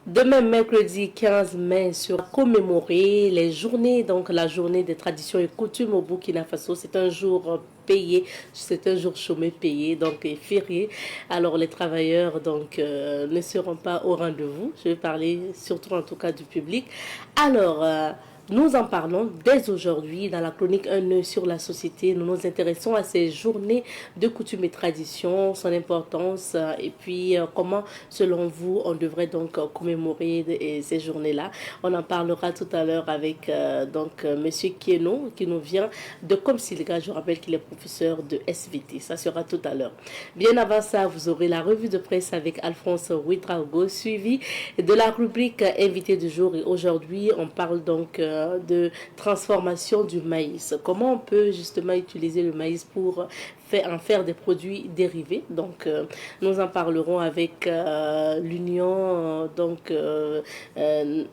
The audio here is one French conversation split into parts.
Demain, mercredi 15 mai, sera commémorée les journées, donc la journée des traditions et coutumes au Burkina Faso. C'est un jour payé, c'est un jour chômé payé, donc férié. Alors les travailleurs ne seront pas au rendez-vous. Je vais parler surtout en tout cas du public. Alors, nous en parlons dès aujourd'hui dans la chronique Un œil sur la société. Nous nous intéressons à ces journées de coutumes et traditions, son importance et puis comment, selon vous, on devrait donc commémorer ces journées-là. On en parlera tout à l'heure avec Monsieur Kieno qui nous vient de Komsilga. Je rappelle qu'il est professeur de SVT. Ça sera tout à l'heure. Bien avant ça, vous aurez la revue de presse avec Alphonse Ouidraogo, suivi de la rubrique invité du jour. Et aujourd'hui, on parle de transformation du maïs. Comment on peut justement utiliser le maïs pour en faire des produits dérivés. Nous en parlerons avec l'Union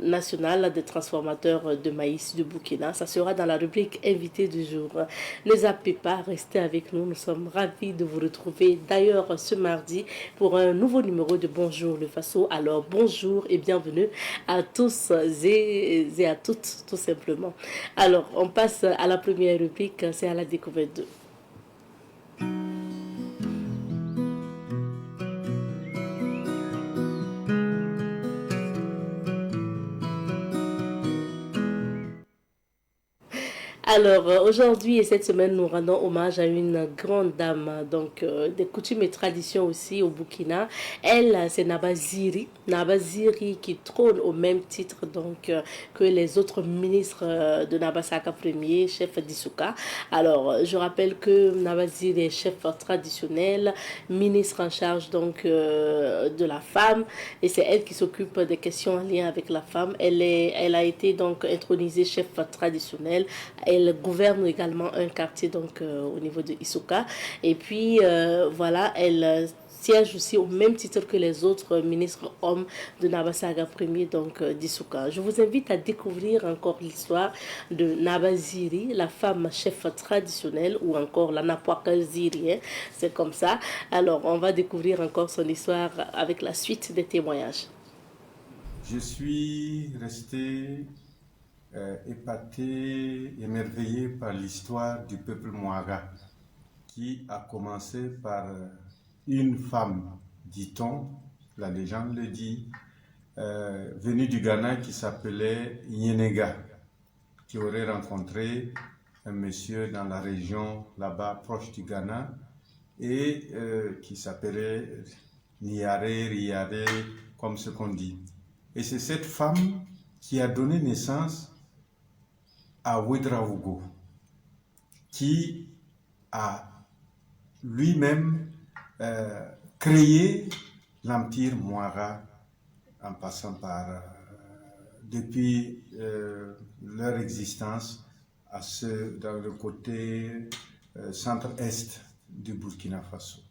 nationale des transformateurs de maïs du Burkina. Ça sera dans la rubrique invité du jour. Ne zappez pas, restez avec nous. Nous sommes ravis de vous retrouver d'ailleurs ce mardi pour un nouveau numéro de Bonjour le Faso. Alors bonjour et bienvenue à tous et à toutes tout simplement. Alors on passe à la première rubrique, c'est à la découverte de. Alors, aujourd'hui et cette semaine, nous rendons hommage à une grande dame, des coutumes et traditions aussi au Burkina. Elle, c'est Nabaziri. Nabaziri qui trône au même titre que les autres ministres de Nabasaka Ier, chef d'Issouka. Alors, je rappelle que Nabaziri est chef traditionnel, ministre en charge de la femme, et c'est elle qui s'occupe des questions en lien avec la femme. Elle a été donc intronisée chef traditionnel. Elle gouverne également un quartier au niveau de Issouka. Et puis voilà, elle siège aussi au même titre que les autres ministres hommes de Nabasaga Ier, d'Issouka. Je vous invite à découvrir encore l'histoire de Nabaziri, la femme chef traditionnelle, ou encore la Napouaka Ziri, hein, c'est comme ça. Alors, on va découvrir encore son histoire avec la suite des témoignages. Je suis resté épaté, émerveillé par l'histoire du peuple Mouaga, qui a commencé par une femme, dit-on, la légende le dit, venue du Ghana qui s'appelait Yenega, qui aurait rencontré un monsieur dans la région là-bas proche du Ghana et qui s'appelait Niare, Riare, comme ce qu'on dit. Et c'est cette femme qui a donné naissance à Ouedraogo, qui a lui-même créé l'empire Mouara en passant par, depuis leur existence, dans le côté centre-est du Burkina Faso.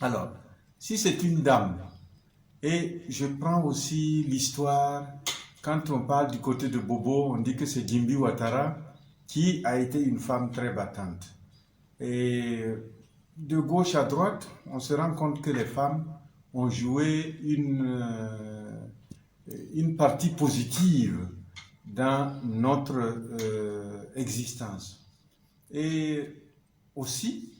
Alors, si c'est une dame, et je prends aussi l'histoire, quand on parle du côté de Bobo, on dit que c'est Gimbi Ouattara qui a été une femme très battante. Et de gauche à droite, on se rend compte que les femmes ont joué une partie positive dans notre existence. Et aussi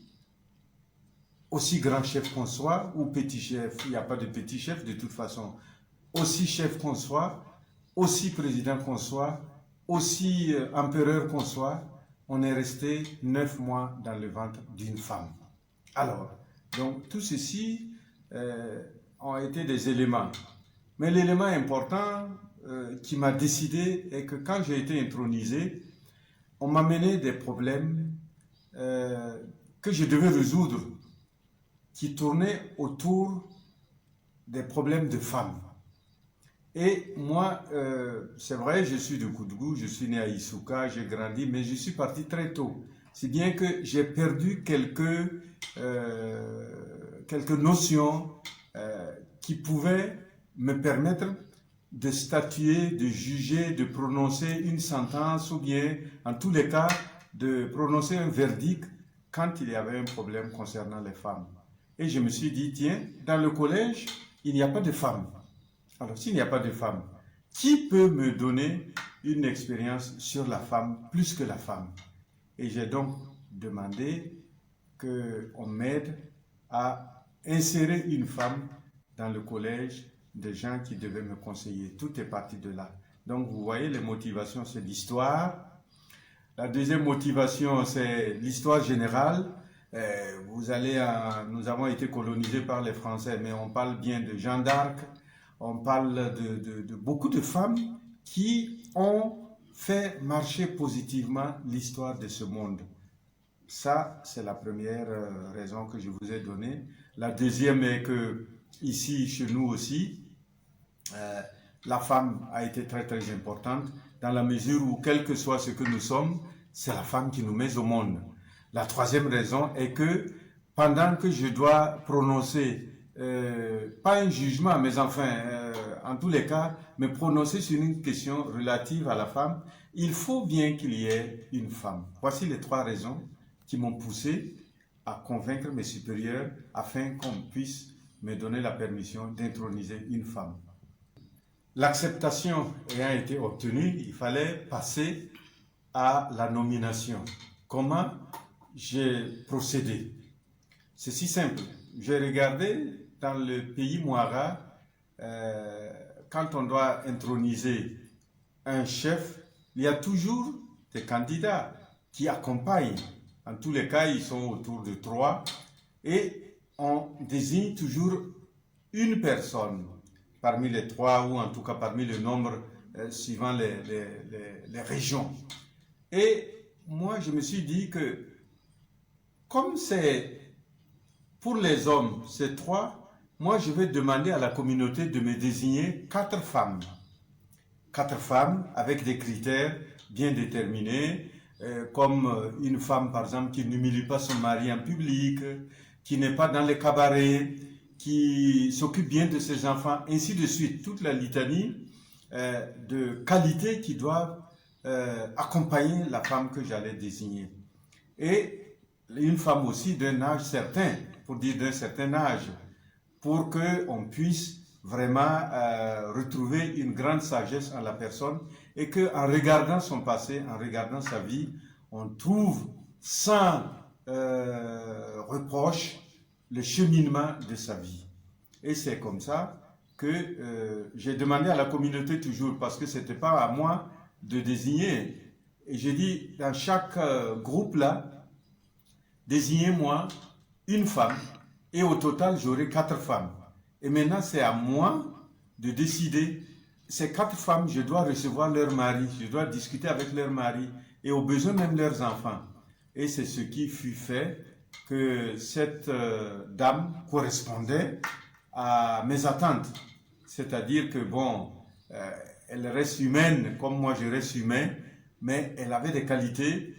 grand chef qu'on soit, ou petit chef, il n'y a pas de petit chef de toute façon, aussi chef qu'on soit, aussi président qu'on soit, aussi empereur qu'on soit, on est resté 9 mois dans le ventre d'une femme. Alors, donc tout ceci ont été des éléments. Mais l'élément important qui m'a décidé est que quand j'ai été intronisé, on m'a mené des problèmes que je devais résoudre, qui tournaient autour des problèmes de femmes. Et moi, c'est vrai, je suis de Koudgou, je suis né à Issouka, j'ai grandi, mais je suis parti très tôt. C'est bien que j'ai perdu quelques notions qui pouvaient me permettre de statuer, de juger, de prononcer une sentence ou bien, en tous les cas, de prononcer un verdict quand il y avait un problème concernant les femmes. Et je me suis dit, tiens, dans le collège, il n'y a pas de femmes. Alors, s'il n'y a pas de femme, qui peut me donner une expérience sur la femme plus que la femme? Et j'ai donc demandé qu'on m'aide à insérer une femme dans le collège des gens qui devaient me conseiller. Tout est parti de là. Donc, vous voyez, les motivations, c'est l'histoire. La deuxième motivation, c'est l'histoire générale. Nous avons été colonisés par les Français, mais on parle bien de Jeanne d'Arc, on parle de beaucoup de femmes qui ont fait marcher positivement l'histoire de ce monde. Ça, c'est la première raison que je vous ai donnée. La deuxième est que, ici, chez nous aussi, la femme a été très très importante dans la mesure où, quel que soit ce que nous sommes, c'est la femme qui nous met au monde. La troisième raison est que pendant que je dois prononcer, pas un jugement, mais enfin, en tous les cas, me prononcer sur une question relative à la femme, il faut bien qu'il y ait une femme. Voici les trois raisons qui m'ont poussé à convaincre mes supérieurs afin qu'on puisse me donner la permission d'introniser une femme. L'acceptation ayant été obtenue, il fallait passer à la nomination. Comment j'ai procédé? C'est si simple. J'ai regardé dans le pays Mouara, quand on doit introniser un chef, il y a toujours des candidats qui accompagnent. En tous les cas, ils sont autour de 3 et on désigne toujours une personne parmi les 3 ou en tout cas parmi le nombre suivant les régions. Et moi, je me suis dit que comme c'est pour les hommes, c'est 3, moi je vais demander à la communauté de me désigner 4 femmes. 4 femmes avec des critères bien déterminés, comme une femme par exemple qui n'humilie pas son mari en public, qui n'est pas dans les cabarets, qui s'occupe bien de ses enfants, ainsi de suite. Toute la litanie de qualités qui doivent accompagner la femme que j'allais désigner. Et une femme aussi d'un âge certain, pour dire d'un certain âge, pour qu'on puisse vraiment retrouver une grande sagesse en la personne et qu'en regardant son passé, en regardant sa vie, on trouve sans reproche le cheminement de sa vie. Et c'est comme ça que j'ai demandé à la communauté toujours, parce que ce n'était pas à moi de désigner. Et j'ai dit, dans chaque groupe là, désignez-moi une femme, et au total, j'aurai 4 femmes. Et maintenant, c'est à moi de décider. Ces 4 femmes, je dois recevoir leur mari, je dois discuter avec leur mari, et au besoin même leurs enfants. Et c'est ce qui fut fait, que cette dame correspondait à mes attentes. C'est-à-dire que, bon, elle reste humaine, comme moi je reste humain, mais elle avait des qualités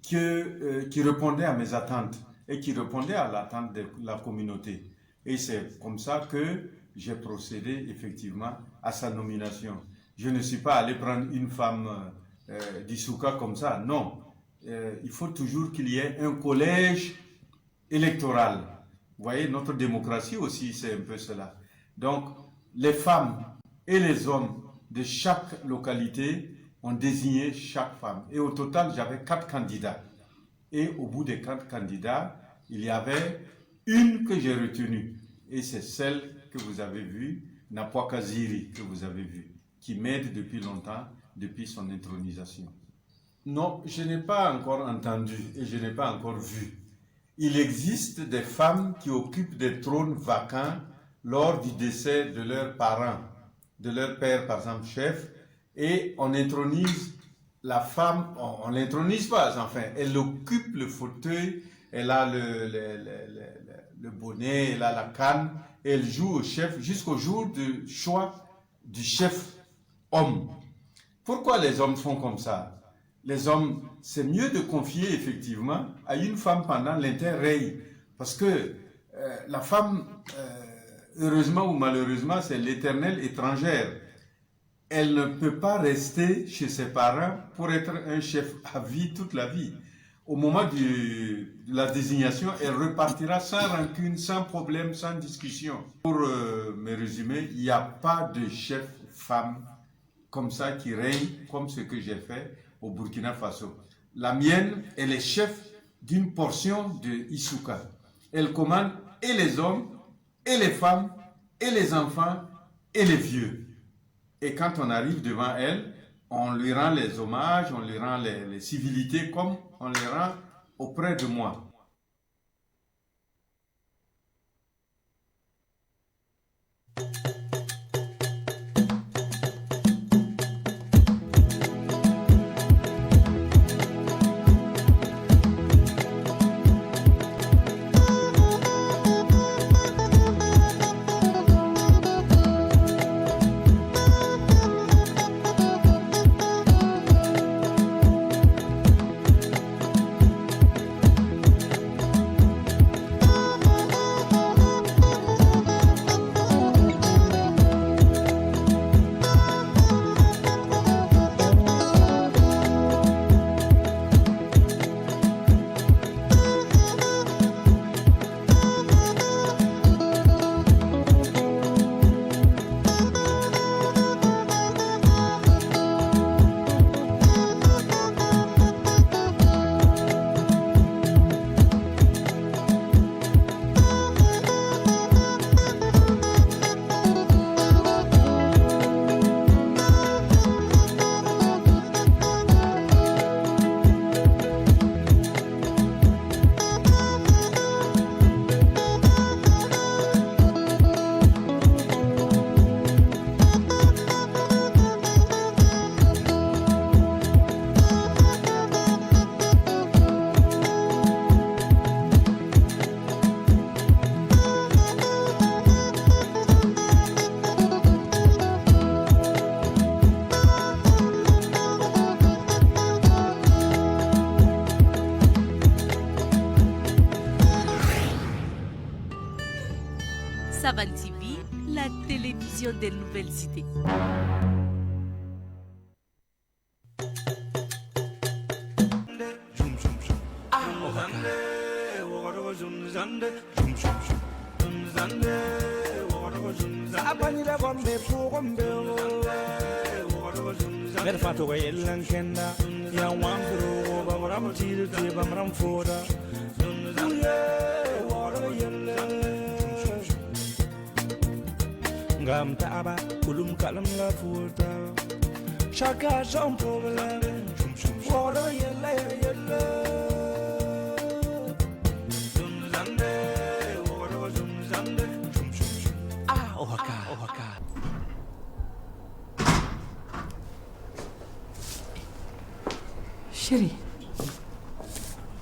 qui répondaient à mes attentes et qui répondaient à l'attente de la communauté. Et c'est comme ça que j'ai procédé effectivement à sa nomination. Je ne suis pas allé prendre une femme d'Issouka comme ça, non. Il faut toujours qu'il y ait un collège électoral. Vous voyez, notre démocratie aussi, c'est un peu cela. Donc, les femmes et les hommes de chaque localité ont désigné chaque femme. Et au total, j'avais 4 candidats. Et au bout des 4 candidats, il y avait une que j'ai retenue. Et c'est celle que vous avez vue, Napwa Kaziri, que vous avez vue, qui m'aide depuis longtemps, depuis son intronisation. Non, je n'ai pas encore entendu et je n'ai pas encore vu. Il existe des femmes qui occupent des trônes vacants lors du décès de leurs parents, de leur père par exemple chef, et on intronise la femme, on ne l'intronise pas, enfin, elle occupe le fauteuil, elle a le bonnet, elle a la canne, et elle joue au chef jusqu'au jour du choix du chef homme. Pourquoi les hommes font comme ça? Les hommes, c'est mieux de confier effectivement à une femme pendant l'interrègne, parce que la femme, heureusement ou malheureusement, c'est l'éternelle étrangère. Elle ne peut pas rester chez ses parents pour être un chef à vie toute la vie. au moment de la désignation, elle repartira sans rancune, sans problème, sans discussion. Pour me résumer, il n'y a pas de chef femme comme ça qui règne comme ce que j'ai fait au Burkina Faso. La mienne, elle est chef d'une portion de Issouka. Elle commande et les hommes, et les femmes, et les enfants, et les vieux. Et quand on arrive devant elle, on lui rend les hommages, on lui rend les civilités comme on les rend auprès de moi. Savan TV, la télévision des nouvelles cités. Ngam taaba kulum kalam la futa chaka son problème woro yelle yelle zunzande woro zunzande ah ohaka Chérie,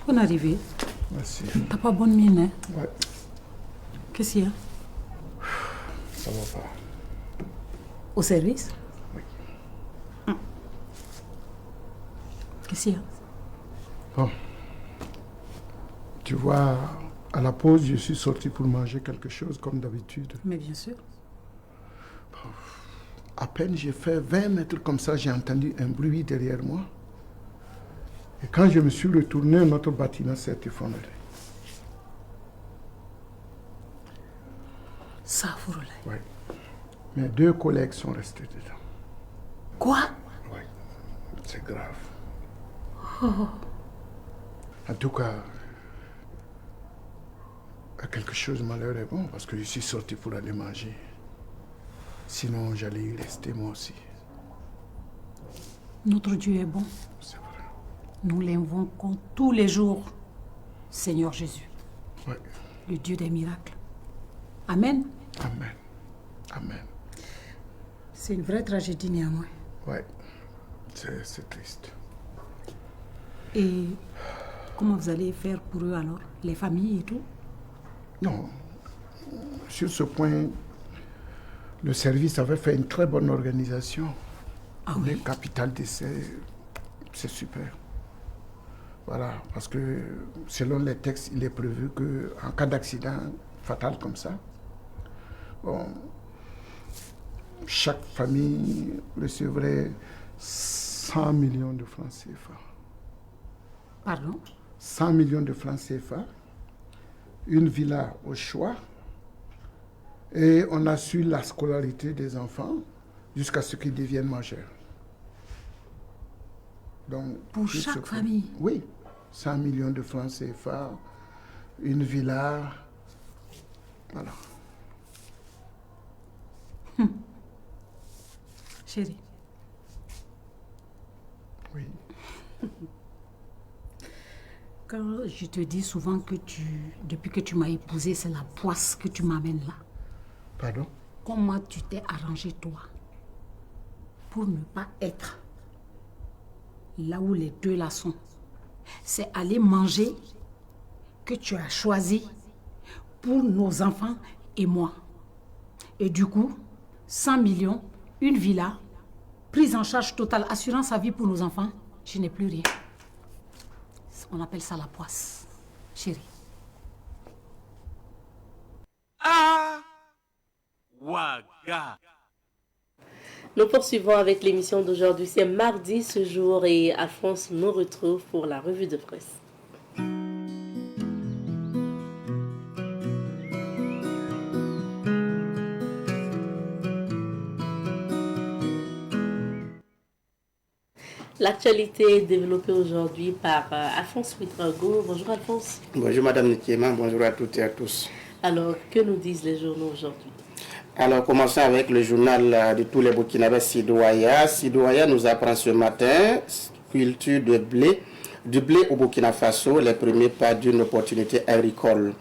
on est arrivé. Merci. T'as pas bonne mine, hein? Ouais, Qu'est-ce qu'il y a? ça va pas. Au service? Oui. Qu'est-ce qu'il y a? Bon. Tu vois, à la pause, je suis sorti pour manger quelque chose comme d'habitude. Mais bien sûr. À peine j'ai fait 20 mètres comme ça, j'ai entendu un bruit derrière moi. Et quand je me suis retourné, notre bâtiment s'est effondré. Ça, Fouroulay. Oui. Mes 2 collègues sont restés dedans. Quoi? Oui, c'est grave. Oh. En tout cas, quelque chose de malheur est bon parce que je suis sorti pour aller manger. Sinon, j'allais y rester moi aussi. Notre Dieu est bon. C'est vrai. Nous l'invoquons tous les jours. Seigneur Jésus, Oui. le Dieu des miracles. Amen. Amen. Amen. C'est une vraie tragédie néanmoins. Oui, c'est triste. Et comment vous allez faire pour eux alors? Les familles et tout? Non, sur ce point, le service avait fait une très bonne organisation. Ah Le oui? capital d'essai, c'est super. Voilà, parce que selon les textes, il est prévu qu'en cas d'accident fatal comme ça, bon, chaque famille recevrait 100 millions de francs CFA. Pardon? 100 millions de francs CFA, une villa au choix, et on assure la scolarité des enfants jusqu'à ce qu'ils deviennent majeurs. Donc, Pour chaque famille? Oui, 100 millions de francs CFA, une villa, voilà. Chérie. Oui. Quand je te dis souvent que depuis que tu m'as épousée, c'est la poisse que tu m'amènes là. Pardon? Comment tu t'es arrangé, toi, pour ne pas être là où les deux là sont? C'est aller manger que tu as choisi pour nos enfants et moi. Et du coup, 100 millions, une villa, prise en charge totale, assurance à vie pour nos enfants, je n'ai plus rien. On appelle ça la poisse, chérie. Ah, Ouaga. Nous poursuivons avec l'émission d'aujourd'hui. C'est mardi ce jour et Alphonse nous retrouve pour la revue de presse. L'actualité est développée aujourd'hui par Alphonse Ouedraogo. Bonjour Alphonse. Bonjour Madame Nikiema, bonjour à toutes et à tous. Alors, que nous disent les journaux aujourd'hui? Alors, commençons avec le journal de tous les Burkinabés, Sidouaya. Sidouaya nous apprend ce matin, culture de blé, du blé au Burkina Faso, les premiers pas d'une opportunité agricole.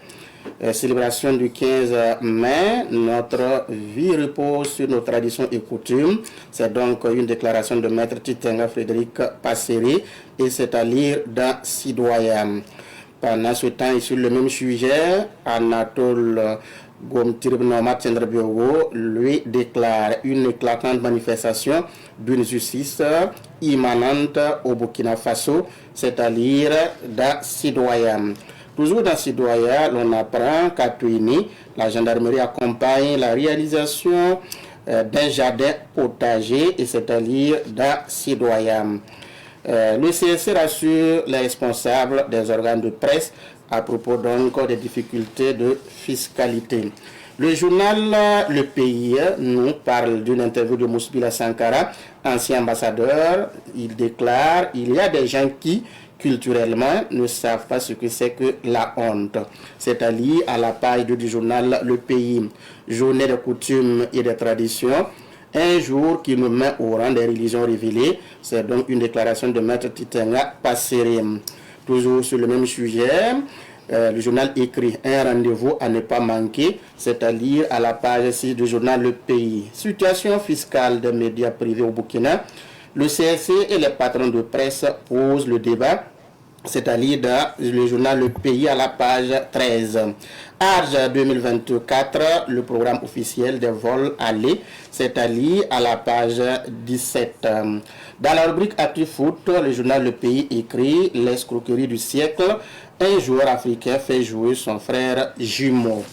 Célébration du 15 mai, notre vie repose sur nos traditions et coutumes. C'est donc une déclaration de Maître Titenga Frédéric Passeri et c'est à lire dans Sidouaya. Pendant ce temps et sur le même sujet, Anatole Gomtiribnoma Tchendrebiogo lui déclare une éclatante manifestation d'une justice immanente au Burkina Faso, c'est-à-dire dans Sidouaya. Toujours dans Sidouaya, l'on apprend qu'à Touini, la gendarmerie accompagne la réalisation d'un jardin potager, et c'est-à-dire dans Sidouaya. Le CSC rassure les responsables des organes de presse à propos donc des difficultés de fiscalité. Le journal Le Pays nous parle d'une interview de Mousbila Sankara, ancien ambassadeur. Il déclare « Il y a des gens qui, culturellement, ne savent pas ce que c'est que la honte ». C'est allié à la page du journal Le Pays. Journée des coutumes et des traditions. Un jour qui nous met au rang des religions révélées. C'est donc une déclaration de Maître Titenga Passeri. Toujours sur le même sujet, le journal écrit un rendez-vous à ne pas manquer, c'est à lire à la page 6 du journal Le Pays. Situation fiscale des médias privés au Burkina. Le CSC et les patrons de presse posent le débat, c'est à lire dans le journal Le Pays à la page 13. Arge 2024, le programme officiel des vols allés, c'est à lire à la page 17. Dans la rubrique Actu Foot, le journal Le Pays écrit « L'escroquerie du siècle, un joueur africain fait jouer son frère jumeau ».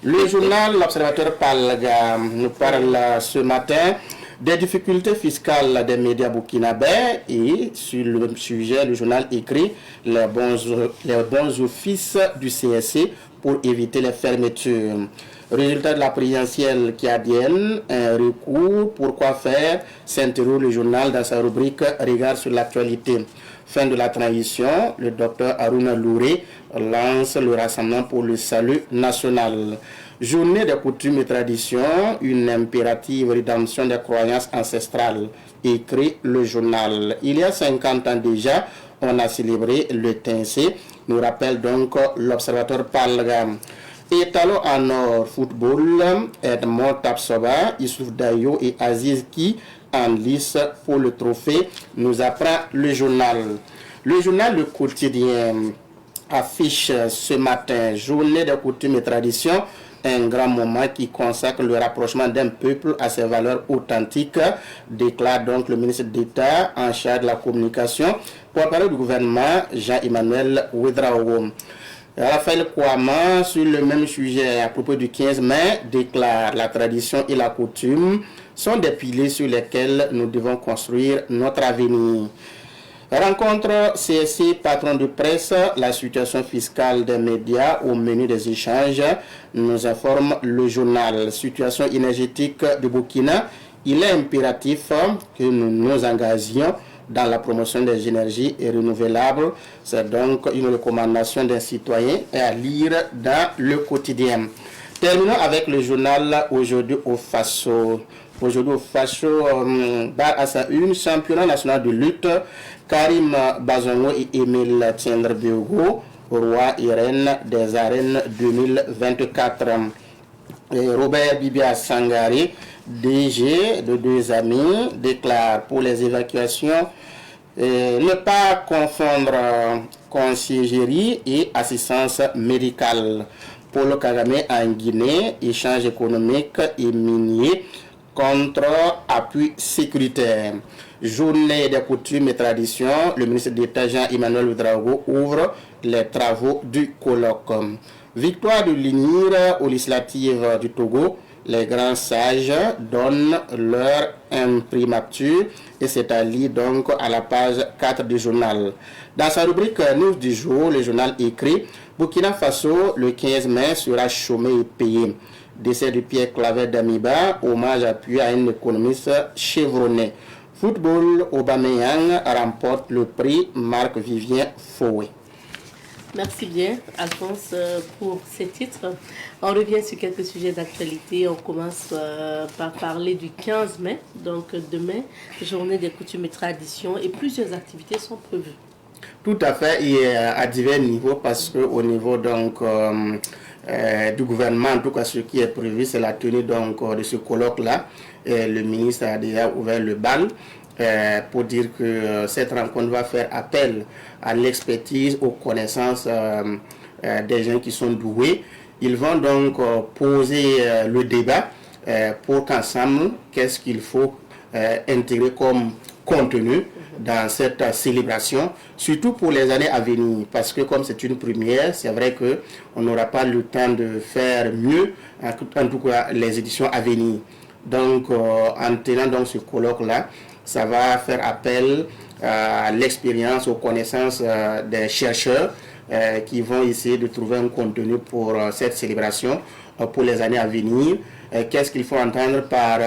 Le journal L'Observateur Palga nous parle ce matin des difficultés fiscales des médias burkinabés et sur le même sujet, le journal écrit les bons offices du CSC pour éviter les fermetures. Résultat de la présidentielle qui advienne, un recours, pourquoi faire, s'interroge le journal dans sa rubrique Regard sur l'actualité. Fin de la transition, le docteur Aruna Louré lance le rassemblement pour le salut national. Journée des coutumes et traditions, une impérative rédemption des croyances ancestrales, écrit le journal. Il y a 50 ans déjà, on a célébré le Tinsé, nous rappelle donc l'Observateur Palga. Étalon en or football, Edmond Tapsoba, Issouf Dayo et Aziz Ki en lice pour le trophée, nous apprend le journal. Le journal Le Quotidien affiche ce matin journée des coutumes et traditions, un grand moment qui consacre le rapprochement d'un peuple à ses valeurs authentiques, déclare donc le ministre d'État en charge de la communication, porte-parole du gouvernement Jean-Emmanuel Ouedraogo. Raphaël Kouama, sur le même sujet à propos du 15 mai, déclare la tradition et la coutume sont des piliers sur lesquels nous devons construire notre avenir. Rencontre CSC, patron de presse, la situation fiscale des médias au menu des échanges, nous informe le journal. Situation énergétique du Burkina, il est impératif que nous nous engagions dans la promotion des énergies renouvelables. C'est donc une recommandation d'un citoyen à lire dans le quotidien. Terminons avec le journal Aujourd'hui au Faso. Aujourd'hui au Faso, barre à sa une, championnat national de lutte, Karim Bazongo et Emile Tiendre-Biogo, roi et reine des arènes 2024. Et Robert Bibia Sangari, DG de Deux Amis, déclare pour les évacuations ne pas confondre conciergerie et assistance médicale. Paul Kagame en Guinée, échange économique et minier contre appui sécuritaire. Journée des coutumes et traditions, le ministre d'État Jean-Emmanuel Ouedraogo ouvre les travaux du colloque. Victoire de l'UNIR aux législatives du Togo, les grands sages donnent leur imprimature et c'est à lire donc à la page 4 du journal. Dans sa rubrique News du jour, le journal écrit Burkina Faso, le 15 mai, sera chômé et payé. Décès de Pierre Claver d'Amiba, hommage appuyé à un économiste chevronné. Football, Aubameyang remporte le prix Marc-Vivien Fouet. Merci bien, Alphonse, pour ces titres. On revient sur quelques sujets d'actualité. On commence par parler du 15 mai, donc demain, journée des coutumes et traditions, et plusieurs activités sont prévues. Tout à fait, et à divers niveaux, parce qu'au niveau donc du gouvernement, en tout cas ce qui est prévu, c'est la tenue donc de ce colloque-là. Le ministre a déjà ouvert le bal pour dire que cette rencontre va faire appel à l'expertise, aux connaissances des gens qui sont doués. Ils vont donc poser le débat pour qu'ensemble, qu'est-ce qu'il faut intégrer comme contenu dans cette célébration, surtout pour les années à venir, parce que comme c'est une première, c'est vrai qu'on n'aura pas le temps de faire mieux, en tout cas les éditions à venir. Donc en tenant donc ce colloque-là, ça va faire appel à l'expérience, aux connaissances des chercheurs qui vont essayer de trouver un contenu pour cette célébration pour les années à venir. Qu'est-ce qu'il faut entendre par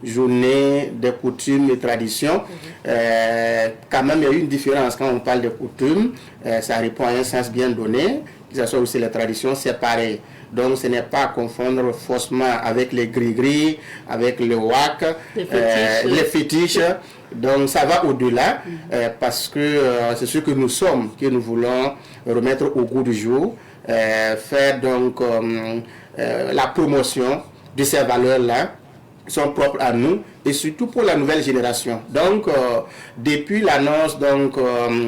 journée des coutumes et traditions? Quand même, il y a une différence quand on parle de coutumes. Ça répond à un sens bien donné, que ce soit aussi les traditions, c'est pareil. Donc, ce n'est pas à confondre faussement avec les gris-gris, avec le wak, les fétiches. Donc, ça va au-delà parce que c'est ce que nous sommes, que nous voulons remettre au goût du jour, faire donc la promotion de ces valeurs-là qui sont propres à nous et surtout pour la nouvelle génération. Donc, depuis l'annonce donc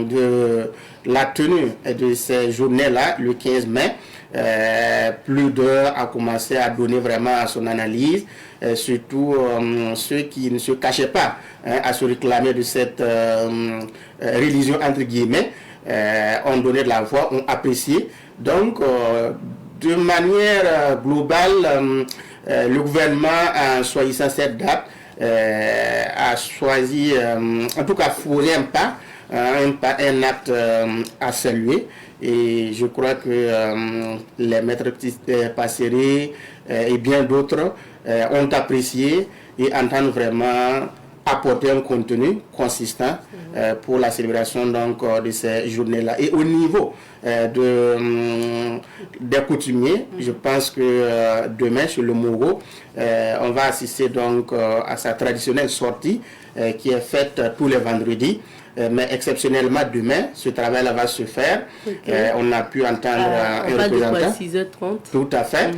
de la tenue de ces journées-là, le 15 mai, plus d'un a commencé à donner vraiment son analyse, surtout ceux qui ne se cachaient pas à se réclamer de cette religion entre guillemets, ont donné de la voix, ont apprécié. Donc, de manière globale, le gouvernement, en choisissant cette date, a choisi, en tout cas, posé un pas, un acte à saluer. Et je crois que les maîtres Passeri et bien d'autres ont apprécié et entendent vraiment apporter un contenu consistant pour la célébration donc, de ces journées-là. Et au niveau des coutumiers, je pense que demain, sur le Mogo, on va assister donc à sa traditionnelle sortie qui est faite tous les vendredis. Mais exceptionnellement demain, ce travail-là va se faire. On a pu entendre un représentant. 6h30. Tout à fait.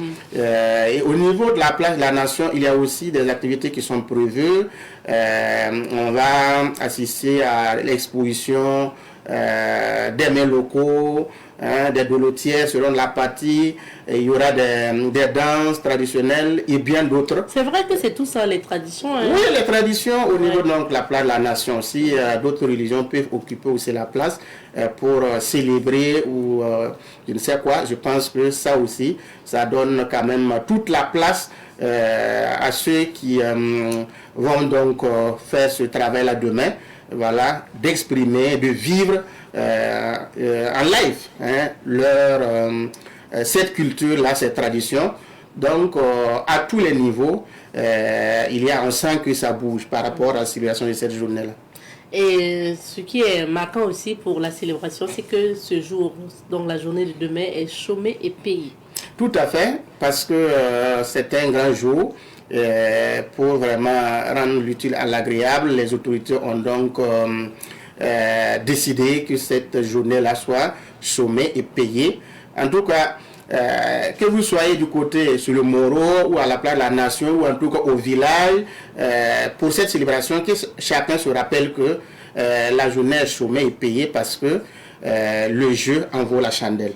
Et au niveau de la place de la Nation, il y a aussi des activités qui sont prévues. On va assister à l'exposition des mets locaux, hein, des dolotières selon la partie, il y aura des danses traditionnelles et bien d'autres. C'est vrai que c'est tout ça, les traditions. Hein. Oui, les traditions au niveau de la place de la nation aussi. D'autres religions peuvent occuper aussi la place pour célébrer ou je ne sais quoi. Je pense que ça aussi, ça donne quand même toute la place à ceux qui vont donc faire ce travail-là demain, voilà, d'exprimer, de vivre en live hein, cette culture-là, cette tradition. Donc, à tous les niveaux, on sent que ça bouge par rapport à la célébration de cette journée-là. Et ce qui est marquant aussi pour la célébration, c'est que ce jour, donc la journée de demain, est chômée et payée. Tout à fait, parce que c'est un grand jour pour vraiment rendre l'utile à l'agréable. Les autorités ont donc décidé que cette journée-là soit chômée et payée. En tout cas, que vous soyez du côté sur le Moro ou à la place de la Nation ou en tout cas au village, pour cette célébration, que chacun se rappelle que la journée est chômée et payée parce que le jeu en vaut la chandelle.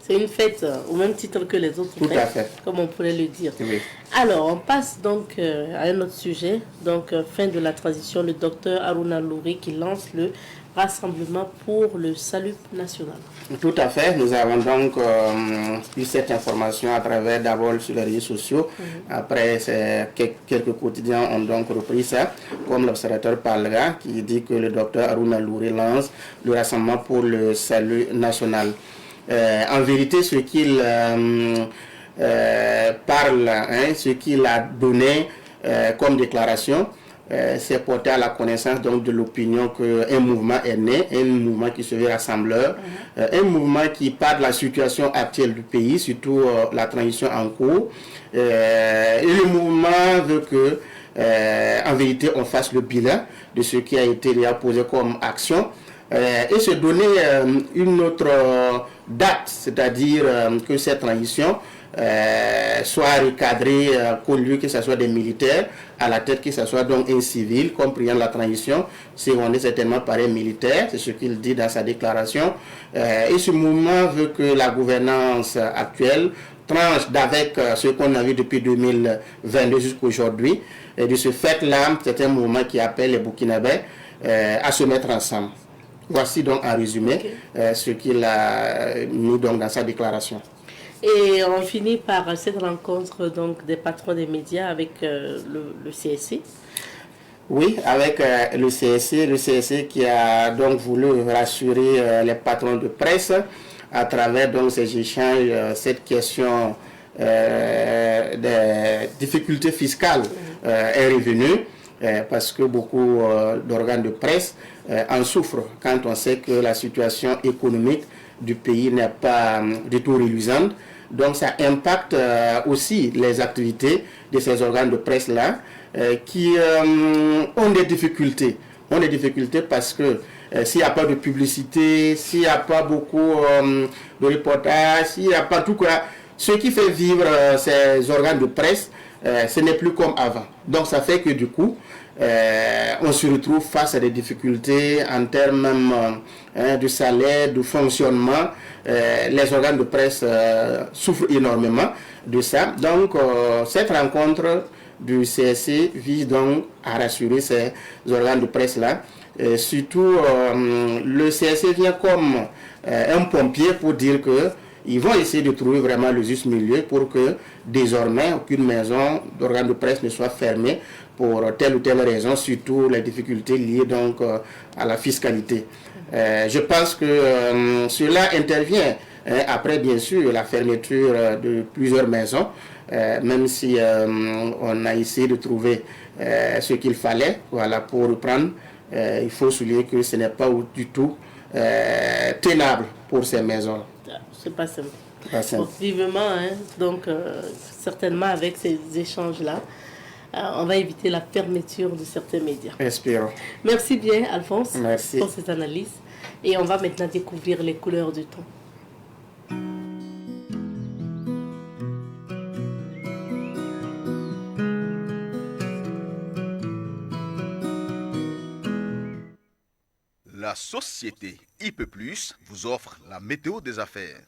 C'est une fête au même titre que les autres Tout fêtes, à fait. comme on pourrait le dire. Oui. Alors, on passe donc à un autre sujet. Donc, fin de la transition, le docteur Aruna Louri qui lance le Rassemblement pour le salut national. Tout à fait. Nous avons donc eu cette information à travers d'abord sur les réseaux sociaux. Après, quelques quotidiens ont donc repris ça, comme l'observateur Palga qui dit que le docteur Aruna Louri lance le Rassemblement pour le salut national. En vérité, ce qu'il parle, hein, ce qu'il a donné comme déclaration, c'est porté à la connaissance donc de l'opinion qu'un mouvement est né, un mouvement qui se veut rassembleur, un mouvement qui parle de la situation actuelle du pays, surtout la transition en cours. Et le mouvement veut que, en vérité, on fasse le bilan de ce qui a été déjà posé comme action. Et se donner une autre date, c'est-à-dire que cette transition soit recadrée, qu'au lieu que ce soit des militaires à la tête, que ce soit donc un civil, comme priant la transition, secondé certainement par un militaire, c'est ce qu'il dit dans sa déclaration. Et ce mouvement veut que la gouvernance actuelle tranche d'avec ce qu'on a vu depuis 2022 jusqu'à aujourd'hui. Et de ce fait-là, c'est un mouvement qui appelle les Burkinabés à se mettre ensemble. Voici donc en résumé ce qu'il a mis donc dans sa déclaration. Et on finit par cette rencontre donc des patrons des médias avec le CSC. Oui, avec le CSC qui a donc voulu rassurer les patrons de presse à travers donc ces échanges, cette question des difficultés fiscales est revenue. Parce que beaucoup d'organes de presse en souffrent quand on sait que la situation économique du pays n'est pas du tout reluisante. Donc ça impacte aussi les activités de ces organes de presse-là qui ont des difficultés. Parce que s'il n'y a pas de publicité, s'il n'y a pas beaucoup de reportages, s'il n'y a pas tout quoi, ce qui fait vivre ces organes de presse, ce n'est plus comme avant. Donc ça fait que du coup, on se retrouve face à des difficultés en termes même de salaire, de fonctionnement. Les organes de presse souffrent énormément de ça. Donc cette rencontre du CSC vise donc à rassurer ces organes de presse-là. Surtout, le CSC vient comme un pompier pour dire que ils vont essayer de trouver vraiment le juste milieu pour que désormais aucune maison d'organes de presse ne soit fermée pour telle ou telle raison, surtout les difficultés liées donc à la fiscalité. Je pense que cela intervient après bien sûr la fermeture de plusieurs maisons, même si on a essayé de trouver ce qu'il fallait, voilà, pour reprendre. Il faut souligner que ce n'est pas du tout tenable pour ces maisons. C'est pas simple. Donc, vivement, hein, donc certainement avec ces échanges-là, on va éviter la fermeture de certains médias. Espérons. Merci bien, Alphonse, Merci pour cette analyse. Et on va maintenant découvrir les couleurs du temps. La société IP+, vous offre la météo des affaires.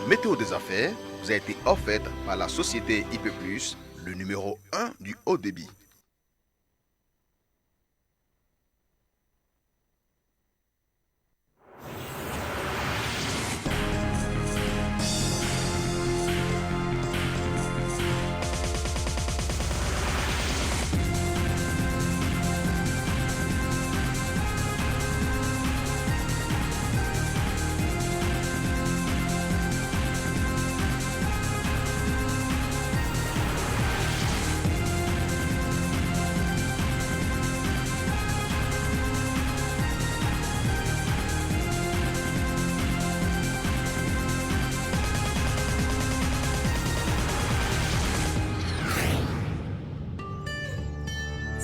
Météo des affaires vous a été offerte par la société IP+, le numéro 1 du haut débit.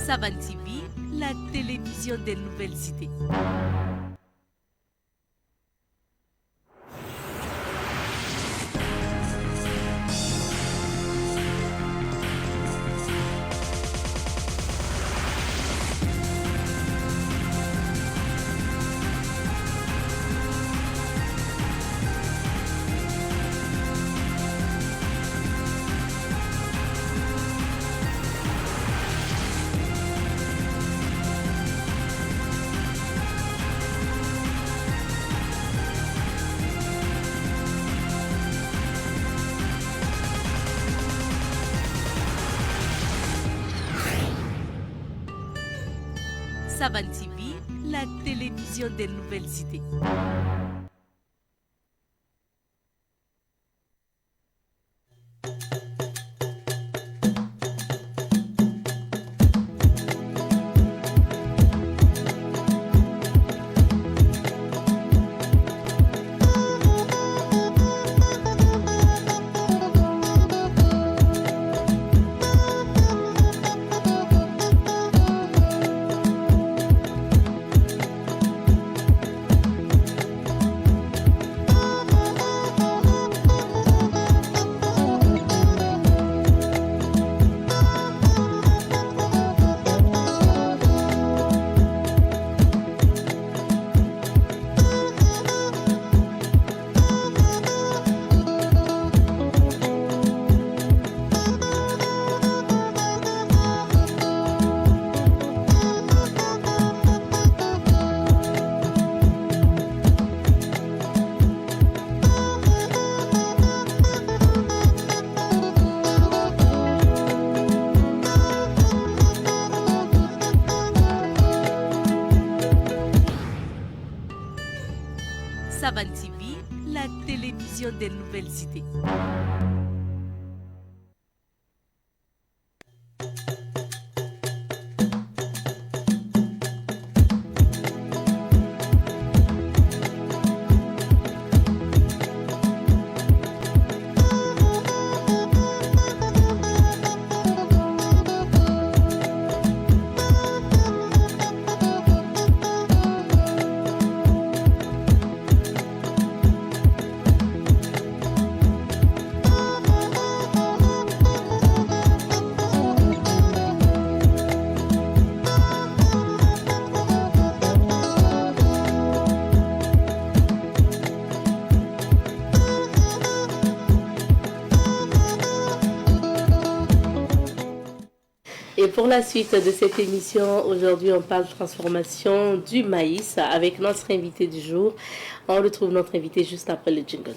Savan TV, la télévision des nouvelles cités. Savan TV, la télévision des nouvelles cités. télévision des nouvelles cités. Et pour la suite de cette émission, aujourd'hui on parle de transformation du maïs avec notre invité du jour. On retrouve notre invité juste après le jingle.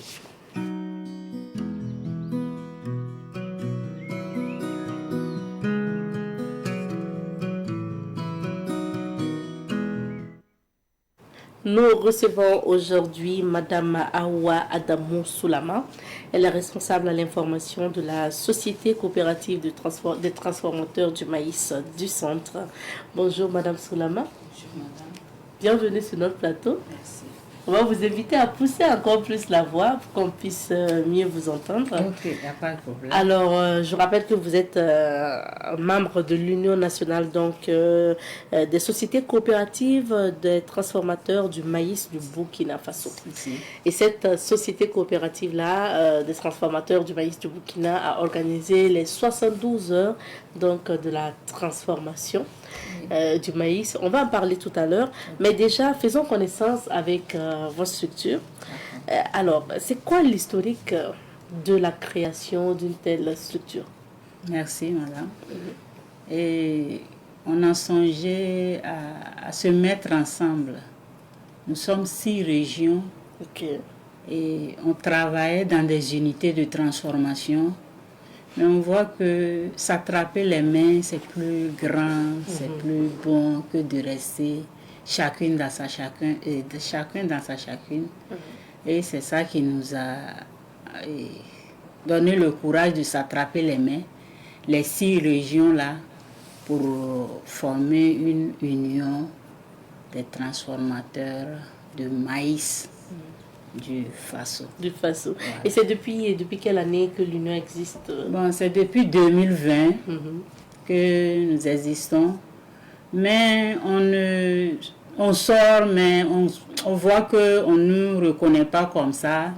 Nous recevons aujourd'hui Madame Awa Adamou Soulama. Elle est responsable à l'information de la Société coopérative des transformateurs du maïs du centre. Bonjour Madame Soulama. Bonjour Madame. Bienvenue sur notre plateau. Merci. On va vous inviter à pousser encore plus la voix pour qu'on puisse mieux vous entendre. Ok, il n'y a pas de problème. Alors, je rappelle que vous êtes membre de l'Union nationale des sociétés coopératives des transformateurs du maïs du Burkina Faso. Si. Et cette société coopérative-là, des transformateurs du maïs du Burkina, a organisé les 72 heures de la transformation du maïs. On va en parler tout à l'heure, mais déjà, faisons connaissance avec votre structure. Alors, c'est quoi l'historique de la création d'une telle structure? Merci Madame. Et on a songé à se mettre ensemble. Nous sommes 6 régions et on travaillait dans des unités de transformation. Mais on voit que s'attraper les mains, c'est plus grand, c'est plus bon que de rester chacun dans sa chacune. Et c'est ça qui nous a donné le courage de s'attraper les mains, les 6 régions-là, pour former une union des transformateurs de maïs du Faso. Du Faso. Voilà. Et c'est depuis quelle année que l'Union existe? Bon, c'est depuis 2020 que nous existons. Mais on sort, mais on voit qu'on ne nous reconnaît pas comme ça.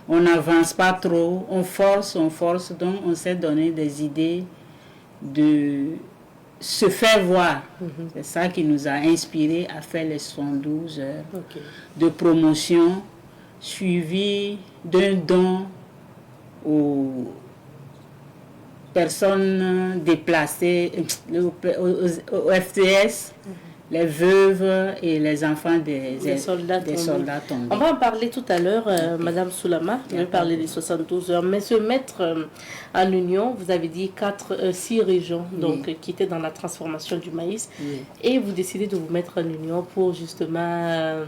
On n'avance pas trop. On force. Donc, on s'est donné des idées de se faire voir. C'est ça qui nous a inspiré à faire les 72 heures de promotion, suivi d'un don aux personnes déplacées, au FTS, les veuves et les enfants des soldats tombés. On va en parler tout à l'heure, Madame Soulama. On va parler des 72 heures. Mais se mettre en union, vous avez dit 6 régions qui étaient dans la transformation du maïs. Et vous décidez de vous mettre en union pour justement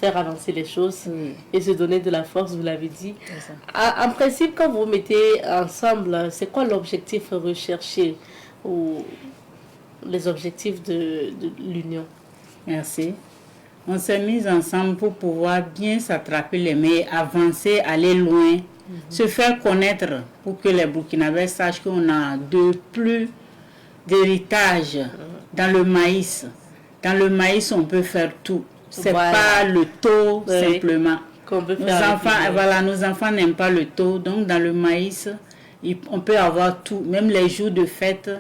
faire avancer les choses et se donner de la force, vous l'avez dit. En principe, quand vous vous mettez ensemble, c'est quoi l'objectif recherché ou les objectifs de l'Union? Merci. On s'est mis ensemble pour pouvoir bien s'attraper les mains, avancer, aller loin, se faire connaître pour que les Burkinabés sachent qu'on a de plus d'héritage dans le maïs. Dans le maïs, on peut faire tout. C'est pas le taux simplement. Nos enfants n'aiment pas le taux. Donc dans le maïs, on peut avoir tout. Même les jours de fête,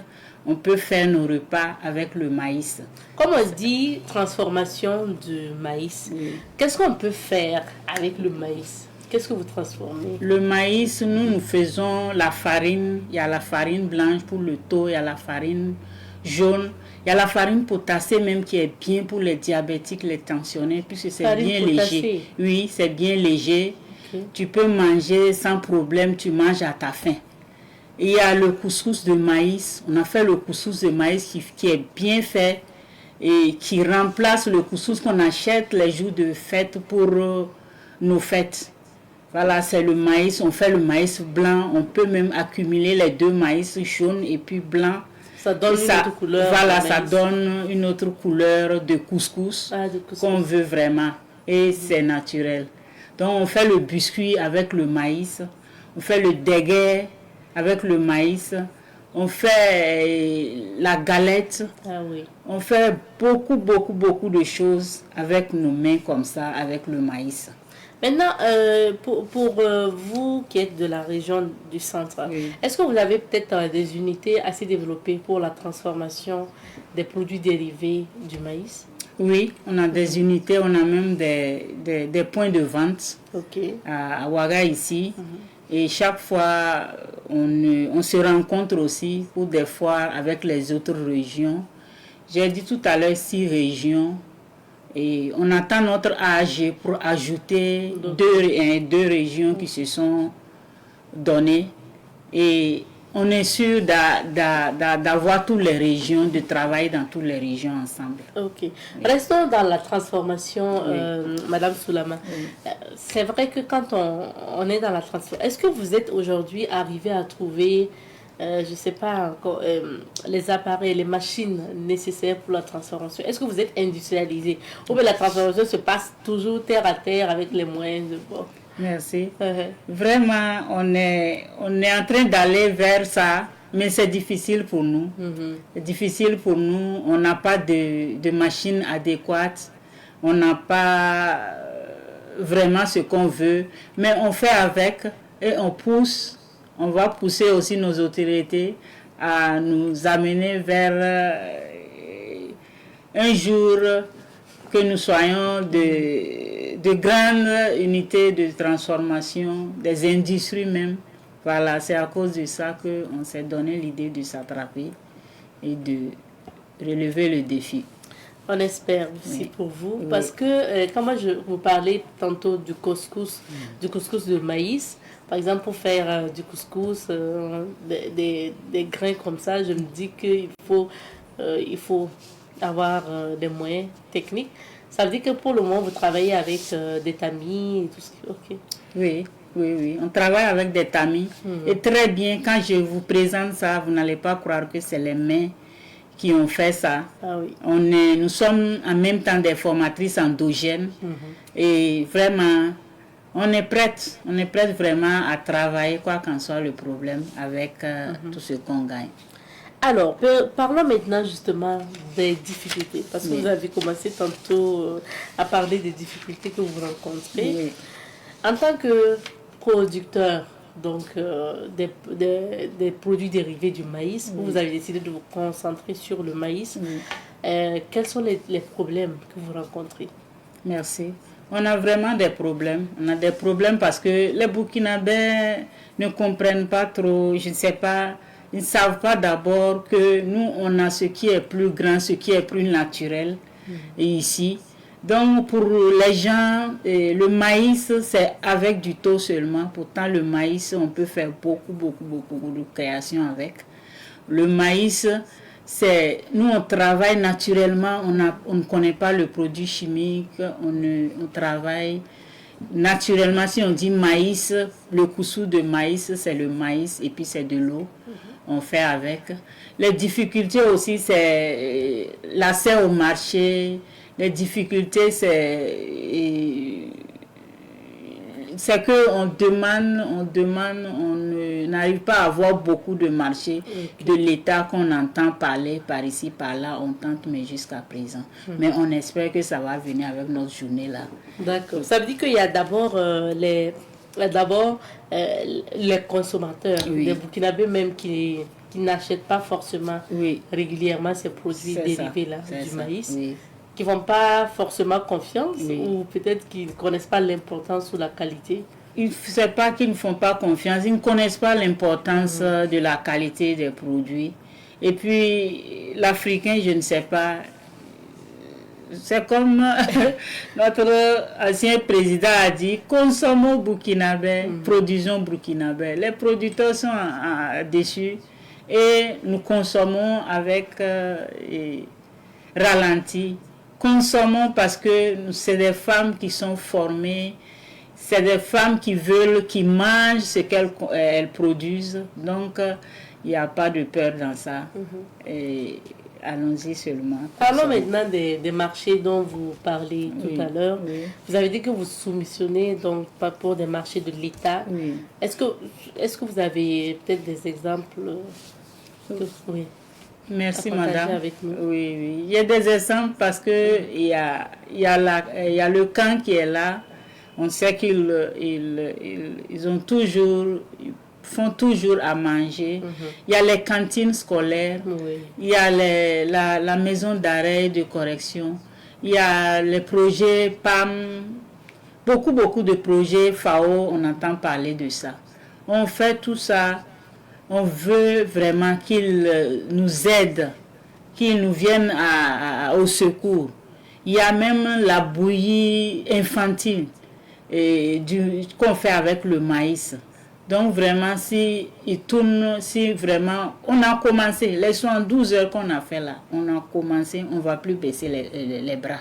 on peut faire nos repas avec le maïs. Comme on dit, transformation du maïs. Qu'est-ce qu'on peut faire avec le maïs? Qu'est-ce que vous transformez? Le maïs, nous faisons la farine. Il y a la farine blanche pour le taux, il y a la farine jaune. Il y a la farine potacée même qui est bien pour les diabétiques, les tensionnés, puisque c'est bien léger. Oui, c'est bien léger. Tu peux manger sans problème, tu manges à ta faim. Et il y a le couscous de maïs. On a fait le couscous de maïs qui est bien fait et qui remplace le couscous qu'on achète les jours de fête pour nos fêtes. Voilà, c'est le maïs. On fait le maïs blanc. On peut même accumuler les deux maïs jaunes et puis blanc. Ça donne une autre couleur. Voilà, ça donne une autre couleur de couscous, qu'on veut vraiment. Et c'est naturel. Donc on fait le biscuit avec le maïs. On fait le déguet avec le maïs. On fait la galette. On fait beaucoup de choses avec nos mains comme ça, avec le maïs. Maintenant, pour vous qui êtes de la région du centre, est-ce que vous avez peut-être des unités assez développées pour la transformation des produits dérivés du maïs? Oui, on a des unités, on a même des points de vente à Ouaga ici. Et chaque fois, on se rencontre aussi pour des foires avec les autres régions. J'ai dit tout à l'heure 6 régions. Et on attend notre AG pour ajouter deux régions qui se sont données. Et on est sûr d'avoir toutes les régions, de travailler dans toutes les régions ensemble. Ok. Oui. Restons dans la transformation, Madame Soulama. C'est vrai que quand on est dans la transformation, est-ce que vous êtes aujourd'hui arrivé à trouver, je ne sais pas encore, les appareils, les machines nécessaires pour la transformation? Est-ce que vous êtes industrialisé? Ou bien la transformation se passe toujours terre à terre avec les moyens de bord? Merci. Vraiment, on est en train d'aller vers ça, mais c'est difficile pour nous. C'est difficile pour nous. On n'a pas de machines adéquates. On n'a pas vraiment ce qu'on veut. Mais on fait avec et on pousse. On va pousser aussi nos autorités à nous amener vers un jour que nous soyons de grandes unités de transformation, des industries même. Voilà, c'est à cause de ça qu'on s'est donné l'idée de s'attraper et de relever le défi. On espère aussi pour vous, parce que quand moi je vous parlais tantôt du couscous de maïs, par exemple pour faire du couscous, des grains comme ça, je me dis qu'il faut avoir des moyens techniques. Ça veut dire que pour le moment, vous travaillez avec des tamis et tout ce qui... Oui, on travaille avec des tamis. Et très bien, quand je vous présente ça, vous n'allez pas croire que c'est les mains qui ont fait ça. Nous sommes en même temps des formatrices endogènes. Et vraiment, on est prête vraiment à travailler, quoi qu'en soit le problème, avec tout ce qu'on gagne. Alors, parlons maintenant justement des difficultés, parce que vous avez commencé tantôt à parler des difficultés que vous rencontrez. En tant que producteur donc, des produits dérivés du maïs, vous avez décidé de vous concentrer sur le maïs. Quels sont les problèmes que vous rencontrez? Merci. On a vraiment des problèmes. On a des problèmes parce que les Burkinabés ne comprennent pas trop, je ne sais pas. Ils ne savent pas d'abord que nous, on a ce qui est plus grand, ce qui est plus naturel ici. Donc, pour les gens, le maïs, c'est avec du taux seulement. Pourtant, le maïs, on peut faire beaucoup de créations avec. Le maïs, nous, on travaille naturellement. On ne connaît pas le produit chimique. On travaille naturellement. Si on dit maïs, le coussou de maïs, c'est le maïs et puis c'est de l'eau. On fait avec. Les difficultés aussi, c'est l'accès au marché. Les difficultés, c'est qu'on demande, on n'arrive pas à avoir beaucoup de marché de l'État qu'on entend parler par ici, par là, on tente, mais jusqu'à présent. Mais on espère que ça va venir avec notre journée là. D'accord. Ça veut dire qu'il y a d'abord les consommateurs, les Burkinabés même qui n'achètent pas forcément régulièrement ces produits dérivés là, du maïs, qui ne font pas forcément confiance ou peut-être qu'ils ne connaissent pas l'importance ou la qualité. Ce n'est pas qu'ils ne font pas confiance, ils ne connaissent pas l'importance de la qualité des produits. Et puis l'Africain, je ne sais pas, c'est comme notre ancien président a dit, consommons burkinabé, produisons burkinabé. Les producteurs sont déçus et nous consommons avec ralenti. Consommons parce que c'est des femmes qui sont formées, c'est des femmes qui veulent, qui mangent ce qu'elles produisent. Donc, il n'y a pas de peur dans ça. Et allons-y seulement. Parlons maintenant des marchés dont vous parlez tout à l'heure. Oui. Vous avez dit que vous soumissionnez donc pas pour des marchés de l'État. Oui. Est-ce que vous avez peut-être des exemples oui. Merci à partager madame. Avec nous? Oui, oui. Il y a des exemples parce que il y a le camp qui est là. On sait qu'ils font toujours à manger. Il y a les cantines scolaires. Oui. Il y a la maison d'arrêt et de correction. Il y a les projets PAM. Beaucoup de projets FAO, on entend parler de ça. On fait tout ça. On veut vraiment qu'ils nous aident, qu'ils nous viennent au secours. Il y a même la bouillie infantile qu'on fait avec le maïs. Donc vraiment, si vraiment, on a commencé, les 72 heures qu'on a fait là, on a commencé, on ne va plus baisser les bras.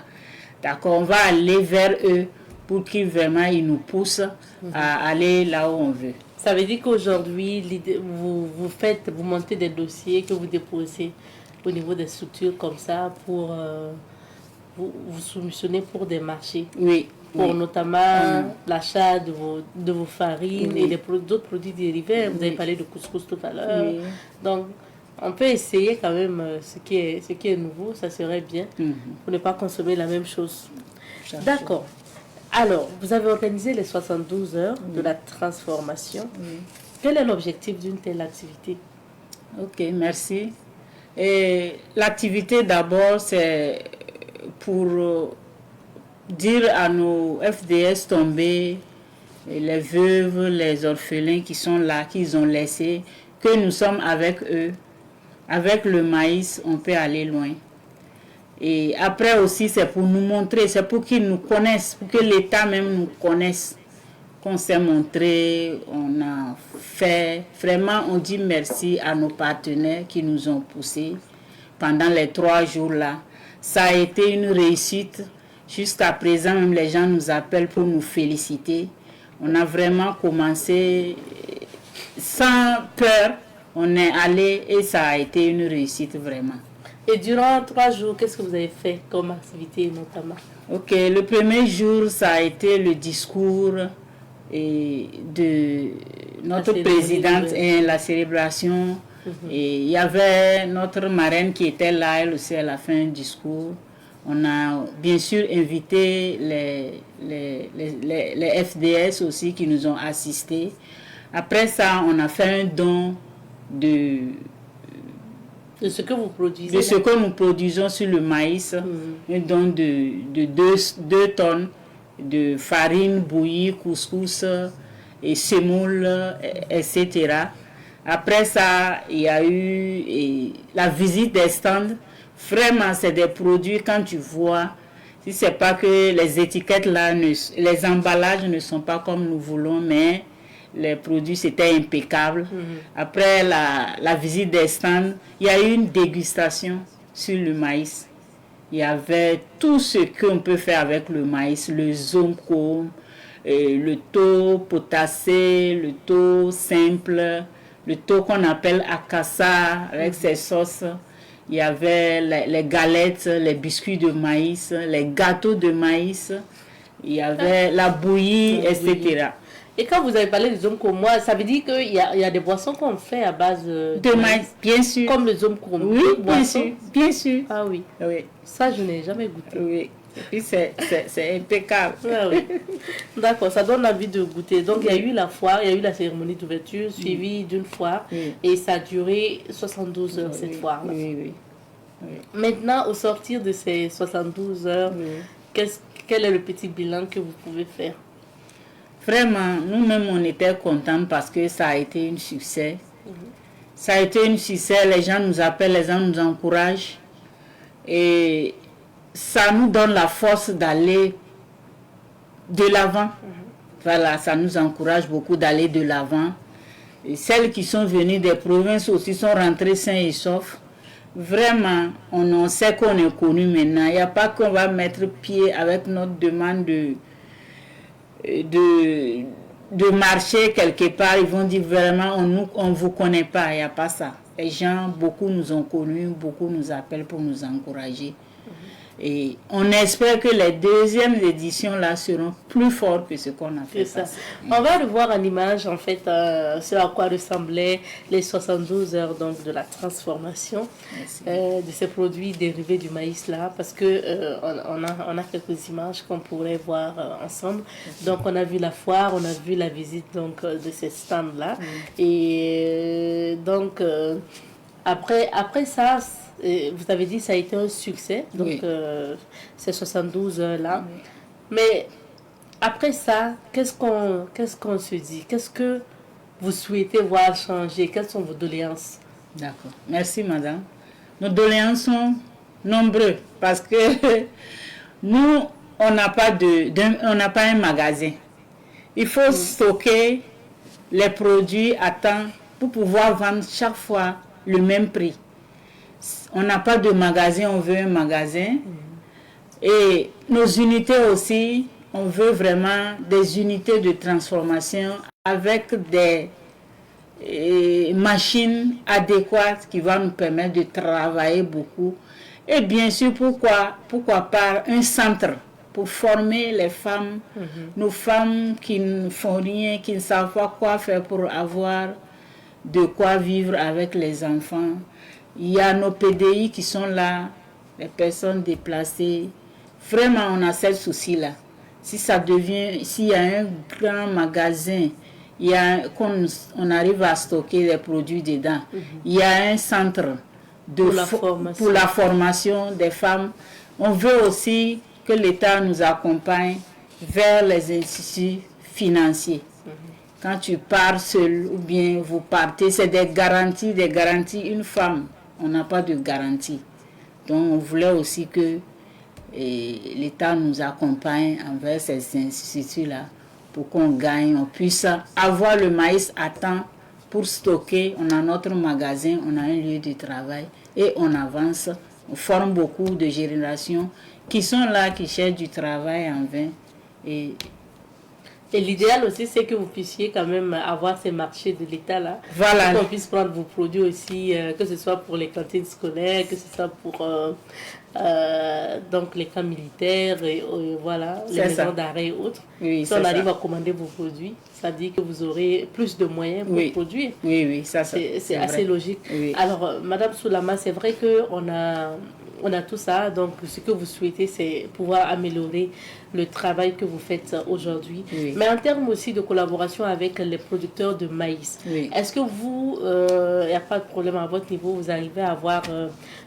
D'accord, on va aller vers eux pour qu'ils vraiment ils nous poussent à aller là où on veut. Ça veut dire qu'aujourd'hui, vous montez des dossiers que vous déposez au niveau des structures comme ça pour vous soumissionnez pour des marchés. Oui. Pour notamment l'achat de vos farines et d'autres produits dérivés. Vous avez parlé de couscous tout à l'heure. Oui. Donc, on peut essayer quand même ce qui est nouveau, ça serait bien, pour ne pas consommer la même chose. D'accord. Alors, vous avez organisé les 72 heures de la transformation. Quel est l'objectif d'une telle activité? Ok, merci. L'activité d'abord, c'est pour dire à nos FDS tombés, les veuves, les orphelins qui sont là, qu'ils ont laissés, que nous sommes avec eux. Avec le maïs, on peut aller loin. Et après aussi, c'est pour nous montrer, c'est pour qu'ils nous connaissent, pour que l'État même nous connaisse. Qu'on s'est montré, on a fait. Vraiment, on dit merci à nos partenaires qui nous ont poussés pendant les 3 jours là. Ça a été une réussite. Jusqu'à présent, même les gens nous appellent pour nous féliciter. On a vraiment commencé sans peur. On est allé et ça a été une réussite vraiment. Et durant 3 jours, qu'est-ce que vous avez fait comme activité notamment? Ok, le premier jour, ça a été le discours de notre présidente et la célébration. Et il y avait notre marraine qui était là, elle aussi, elle a fait un discours. On a bien sûr invité les FDS aussi qui nous ont assistés. Après ça, on a fait un don de ce que vous produisez. De ce que nous produisons sur le maïs. Un don de 2 tonnes de farine bouillie, couscous et semoule, etc. Après ça, il y a eu la visite des stands. Vraiment, c'est des produits, quand tu vois, si c'est pas que les étiquettes là, les emballages ne sont pas comme nous voulons, mais les produits c'était impeccable. Après la visite des stands, il y a eu une dégustation sur le maïs. Il y avait tout ce qu'on peut faire avec le maïs, le zonko, le taux potassé, le taux simple, le taux qu'on appelle akassa avec ses sauces. Il y avait les galettes, les biscuits de maïs, les gâteaux de maïs, il y avait la bouillie, etc. Et quand vous avez parlé de zomko, moi, ça veut dire qu'il y a des boissons qu'on fait à base de maïs, bien sûr. Comme le zomko. Oui, bien sûr, bien sûr. Ah oui. Oui. Ça, je n'ai jamais goûté. Oui. Et puis c'est impeccable. Ah, oui. D'accord, ça donne envie de goûter. Donc il y a eu la foire, il y a eu la cérémonie d'ouverture suivie d'une foire et ça a duré 72 heures cette foire-là. Oui. Maintenant, au sortir de ces 72 heures, quel est le petit bilan que vous pouvez faire? Vraiment, nous-mêmes on était contents parce que ça a été un succès. Ça a été un succès, les gens nous appellent, les gens nous encouragent et ça nous donne la force d'aller de l'avant. Voilà, ça nous encourage beaucoup d'aller de l'avant. Et celles qui sont venues des provinces aussi sont rentrées sains et saufs. Vraiment, on sait qu'on est connu maintenant. Il n'y a pas qu'on va mettre pied avec notre demande de marcher quelque part, ils vont dire vraiment on ne vous connaît pas, il n'y a pas ça. Les gens, beaucoup nous ont connus, beaucoup nous appellent pour nous encourager. Et on espère que les deuxièmes éditions là seront plus fortes que ce qu'on a fait. Ça. On va revoir en image en fait ce à quoi ressemblaient les 72 heures donc, de la transformation de ces produits dérivés du maïs là, parce que on a quelques images qu'on pourrait voir ensemble. Donc on a vu la foire, on a vu la visite donc de ces stands là, et donc après ça. Vous avez dit que ça a été un succès, donc ces 72 heures-là. Oui. Mais après ça, qu'est-ce qu'on se dit? Qu'est-ce que vous souhaitez voir changer? Quelles sont vos doléances? D'accord. Merci, madame. Nos doléances sont nombreuses parce que nous, on n'a pas un magasin. Il faut stocker les produits à temps pour pouvoir vendre chaque fois le même prix. On n'a pas de magasin, on veut un magasin. Et nos unités aussi, on veut vraiment des unités de transformation avec des machines adéquates qui vont nous permettre de travailler beaucoup. Et bien sûr, pourquoi pas un centre pour former les femmes, nos femmes qui ne font rien, qui ne savent pas quoi faire pour avoir de quoi vivre avec les enfants. Il y a nos PDI qui sont là, les personnes déplacées. Vraiment, on a ce souci-là. S'il y a un grand magasin, on arrive à stocker les produits dedans. Il y a un centre pour la formation des femmes. On veut aussi que l'État nous accompagne vers les instituts financiers. Quand tu pars seul ou bien vous partez, c'est des garanties. Une femme, on n'a pas de garantie. Donc on voulait aussi que l'État nous accompagne envers ces instituts-là pour qu'on gagne, on puisse avoir le maïs à temps pour stocker. On a notre magasin, on a un lieu de travail et on avance. On forme beaucoup de générations qui sont là, qui cherchent du travail en vain. Et l'idéal aussi, c'est que vous puissiez quand même avoir ces marchés de l'État là. Voilà. Qu'on puisse prendre vos produits aussi, que ce soit pour les cantines scolaires, que ce soit pour donc les camps militaires, et voilà, les maisons d'arrêt et autres. Oui, si on arrive à commander vos produits, ça dit que vous aurez plus de moyens pour produire. Oui, ça c'est assez logique. Oui. Alors, Madame Soulama, c'est vrai qu'on a tout ça, donc ce que vous souhaitez, c'est pouvoir améliorer le travail que vous faites aujourd'hui. Oui. Mais en termes aussi de collaboration avec les producteurs de maïs, est-ce que vous, il n'y a pas de problème à votre niveau, vous arrivez à avoir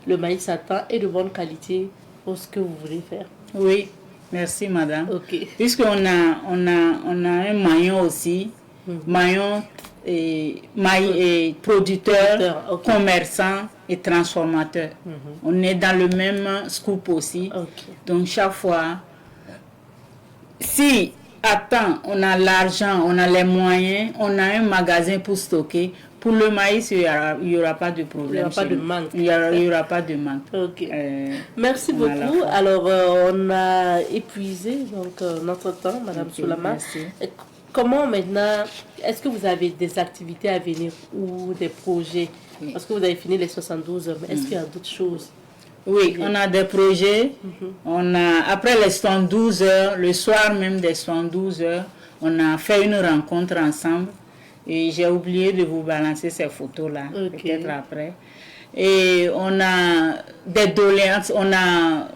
le maïs à temps et de bonne qualité pour ce que vous voulez faire? Oui, merci madame. Okay. Puisqu'on a un maillon aussi, maillon et producteur, commerçant et transformateur. On est dans le même scoop aussi. Donc chaque fois, si à temps on a l'argent, on a les moyens, on a un magasin pour stocker, pour le maïs, il n'y aura pas de problème. Il n'y aura pas de manque. Il n'y aura pas de manque. Okay. Merci beaucoup. Alors, on a épuisé donc, notre temps, Madame Soulama. Comment maintenant, est-ce que vous avez des activités à venir ou des projets? Parce que vous avez fini les 72 heures, mais est-ce qu'il y a d'autres choses? Oui, on a des projets. Après les 72 heures, le soir même des 72 heures, on a fait une rencontre ensemble. Et j'ai oublié de vous balancer ces photos-là, peut-être après. Et on a des doléances, on a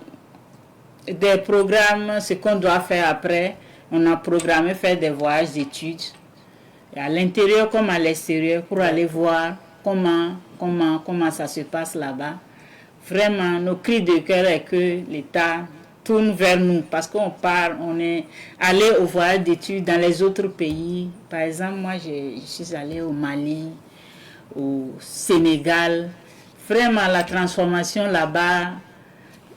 des programmes, ce qu'on doit faire après. On a programmé faire des voyages d'études, à l'intérieur comme à l'extérieur, pour aller voir comment ça se passe là-bas. Vraiment, nos cris de cœur est que l'État tourne vers nous, parce qu'on part, on est allé au voyage d'études dans les autres pays. Par exemple, moi, je suis allée au Mali, au Sénégal. Vraiment, la transformation là-bas,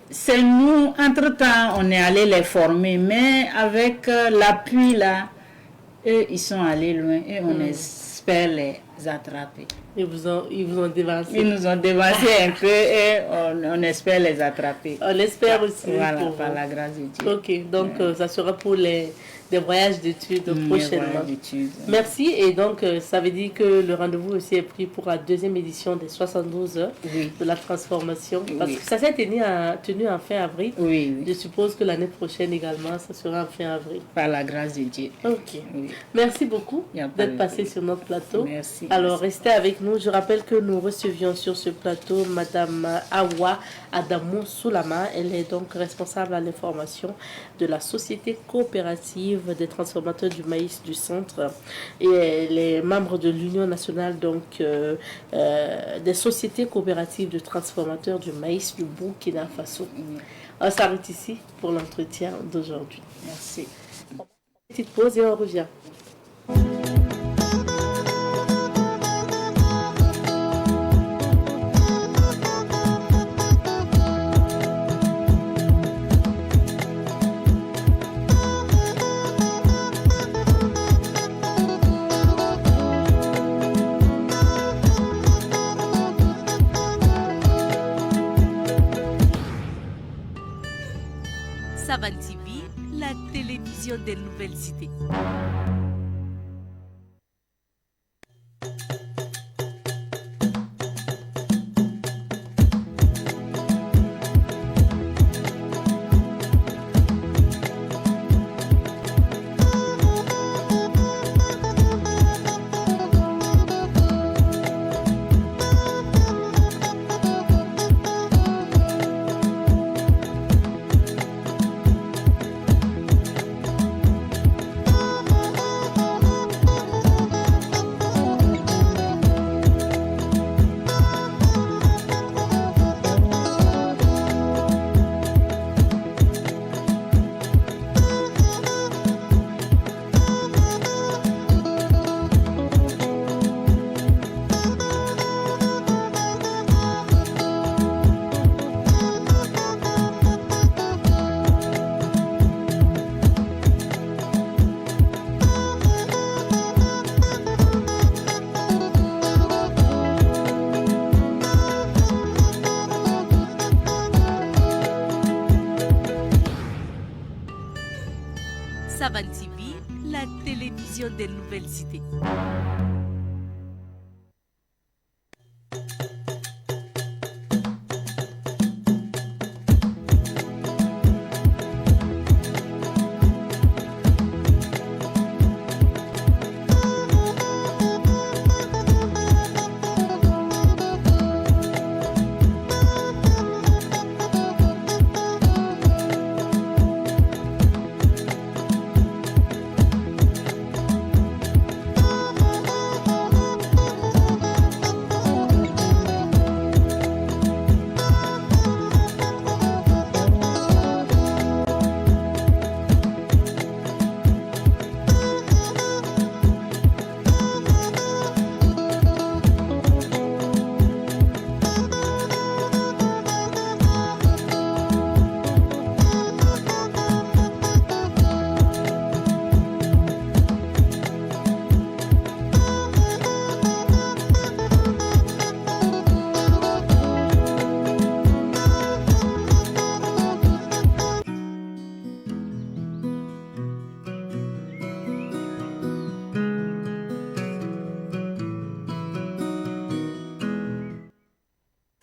c'est nous, entre-temps, on est allé les former, mais avec l'appui là, eux, ils sont allés loin et on espère les attraper. Ils vous ont dévancé. Ils nous ont dévancé un peu et on espère les attraper. On espère aussi. Voilà, par la grâce de Dieu. Ok, donc ça sera pour des voyages d'études prochainement. Merci. Et donc, ça veut dire que le rendez-vous aussi est pris pour la deuxième édition des 72 heures de la transformation. Parce que ça s'est tenu en fin avril. Oui. Je suppose que l'année prochaine également, ça sera en fin avril. Par la grâce de Dieu. Ok. Merci beaucoup d'être passé sur notre plateau. Merci. Alors, restez avec nous. Je rappelle que nous recevions sur ce plateau Madame Awa Adamou Soulama. Elle est donc responsable à l'information de la société coopérative des transformateurs du maïs du centre, et elle est membre de l'Union nationale des sociétés coopératives de transformateurs du maïs du Burkina Faso. On s'arrête ici pour l'entretien d'aujourd'hui. Merci. Petite pause et on revient. Savan TV, la télévision des nouvelles cités. Savan TV, la télévision des nouvelles cités.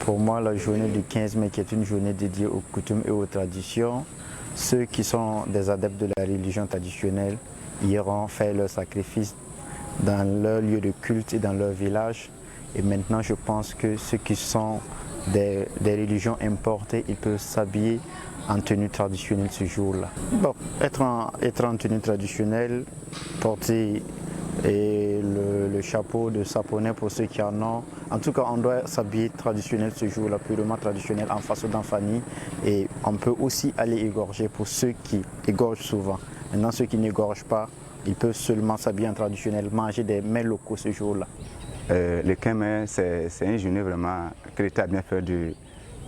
Pour moi, la journée du 15 mai, qui est une journée dédiée aux coutumes et aux traditions, ceux qui sont des adeptes de la religion traditionnelle iront faire leur sacrifice dans leur lieu de culte et dans leur village. Et maintenant, je pense que ceux qui sont des religions importées, ils peuvent s'habiller en tenue traditionnelle ce jour-là. Bon, être en tenue traditionnelle, porter le chapeau de saponnet pour ceux qui en ont. En tout cas, on doit s'habiller traditionnel ce jour-là, purement traditionnel, en façon d'enfanie. Et on peut aussi aller égorger pour ceux qui égorgent souvent. Maintenant, ceux qui n'égorgent pas, ils peuvent seulement s'habiller en traditionnel, manger des mets locaux ce jour-là. Le 15 mai, c'est une journée vraiment que l'État a bien fait de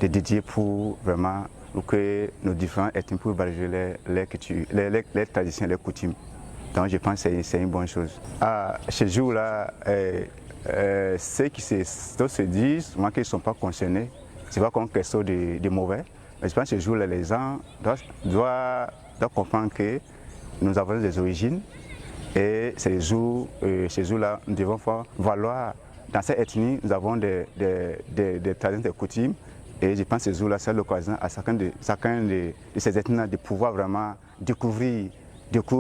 dédier pour vraiment que nos différents ethnies pour valoriser les traditions, les coutumes. Donc je pense que c'est une bonne chose. Ce jour-là, ceux qui se disent moi, qu'ils ne sont pas concernés, c'est pas comme quelque chose de mauvais. Mais je pense que ce jour-là, les gens doivent comprendre que nous avons des origines et ces jours-là, nous devons valoir. Dans cette ethnie, nous avons des traditions, des coutumes. Et je pense que ce jour-là, c'est l'occasion à chacun de ces ethnies de pouvoir vraiment découvrir,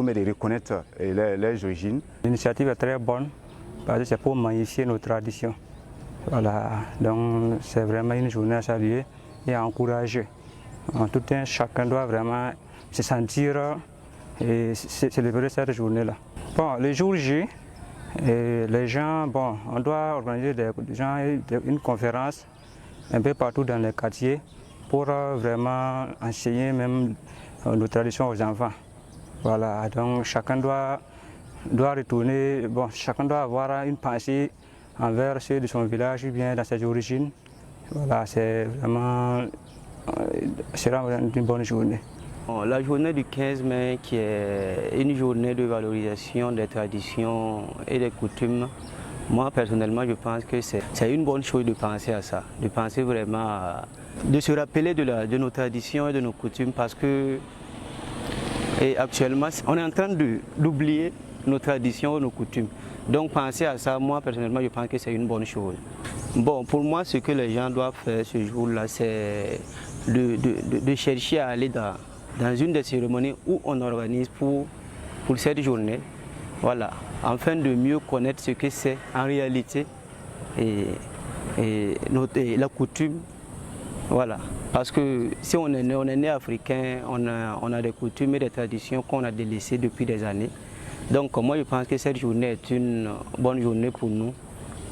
mais de reconnaître leurs origines. L'initiative est très bonne parce que c'est pour magnifier nos traditions. Voilà, donc c'est vraiment une journée à saluer et à encourager. En tout temps, chacun doit vraiment se sentir et célébrer cette journée-là. Bon, le jour J, les gens, bon, on doit organiser une conférence un peu partout dans les quartiers pour vraiment enseigner même nos traditions aux enfants. Voilà, donc chacun doit retourner, bon, chacun doit avoir une pensée envers ceux de son village ou bien dans ses origines. Voilà, c'est vraiment une bonne journée. La journée du 15 mai, qui est une journée de valorisation des traditions et des coutumes, moi personnellement je pense que c'est une bonne chose de penser à ça, de penser vraiment de se rappeler de nos traditions et de nos coutumes parce que actuellement on est en train d'oublier nos traditions et nos coutumes. Donc penser à ça, moi personnellement je pense que c'est une bonne chose. Bon, pour moi ce que les gens doivent faire ce jour-là, c'est de chercher à aller dans une des cérémonies où on organise pour cette journée, voilà, afin de mieux connaître ce que c'est en réalité et la coutume, voilà. Parce que si on est né africain, on a des coutumes et des traditions qu'on a délaissées depuis des années. Donc moi je pense que cette journée est une bonne journée pour nous,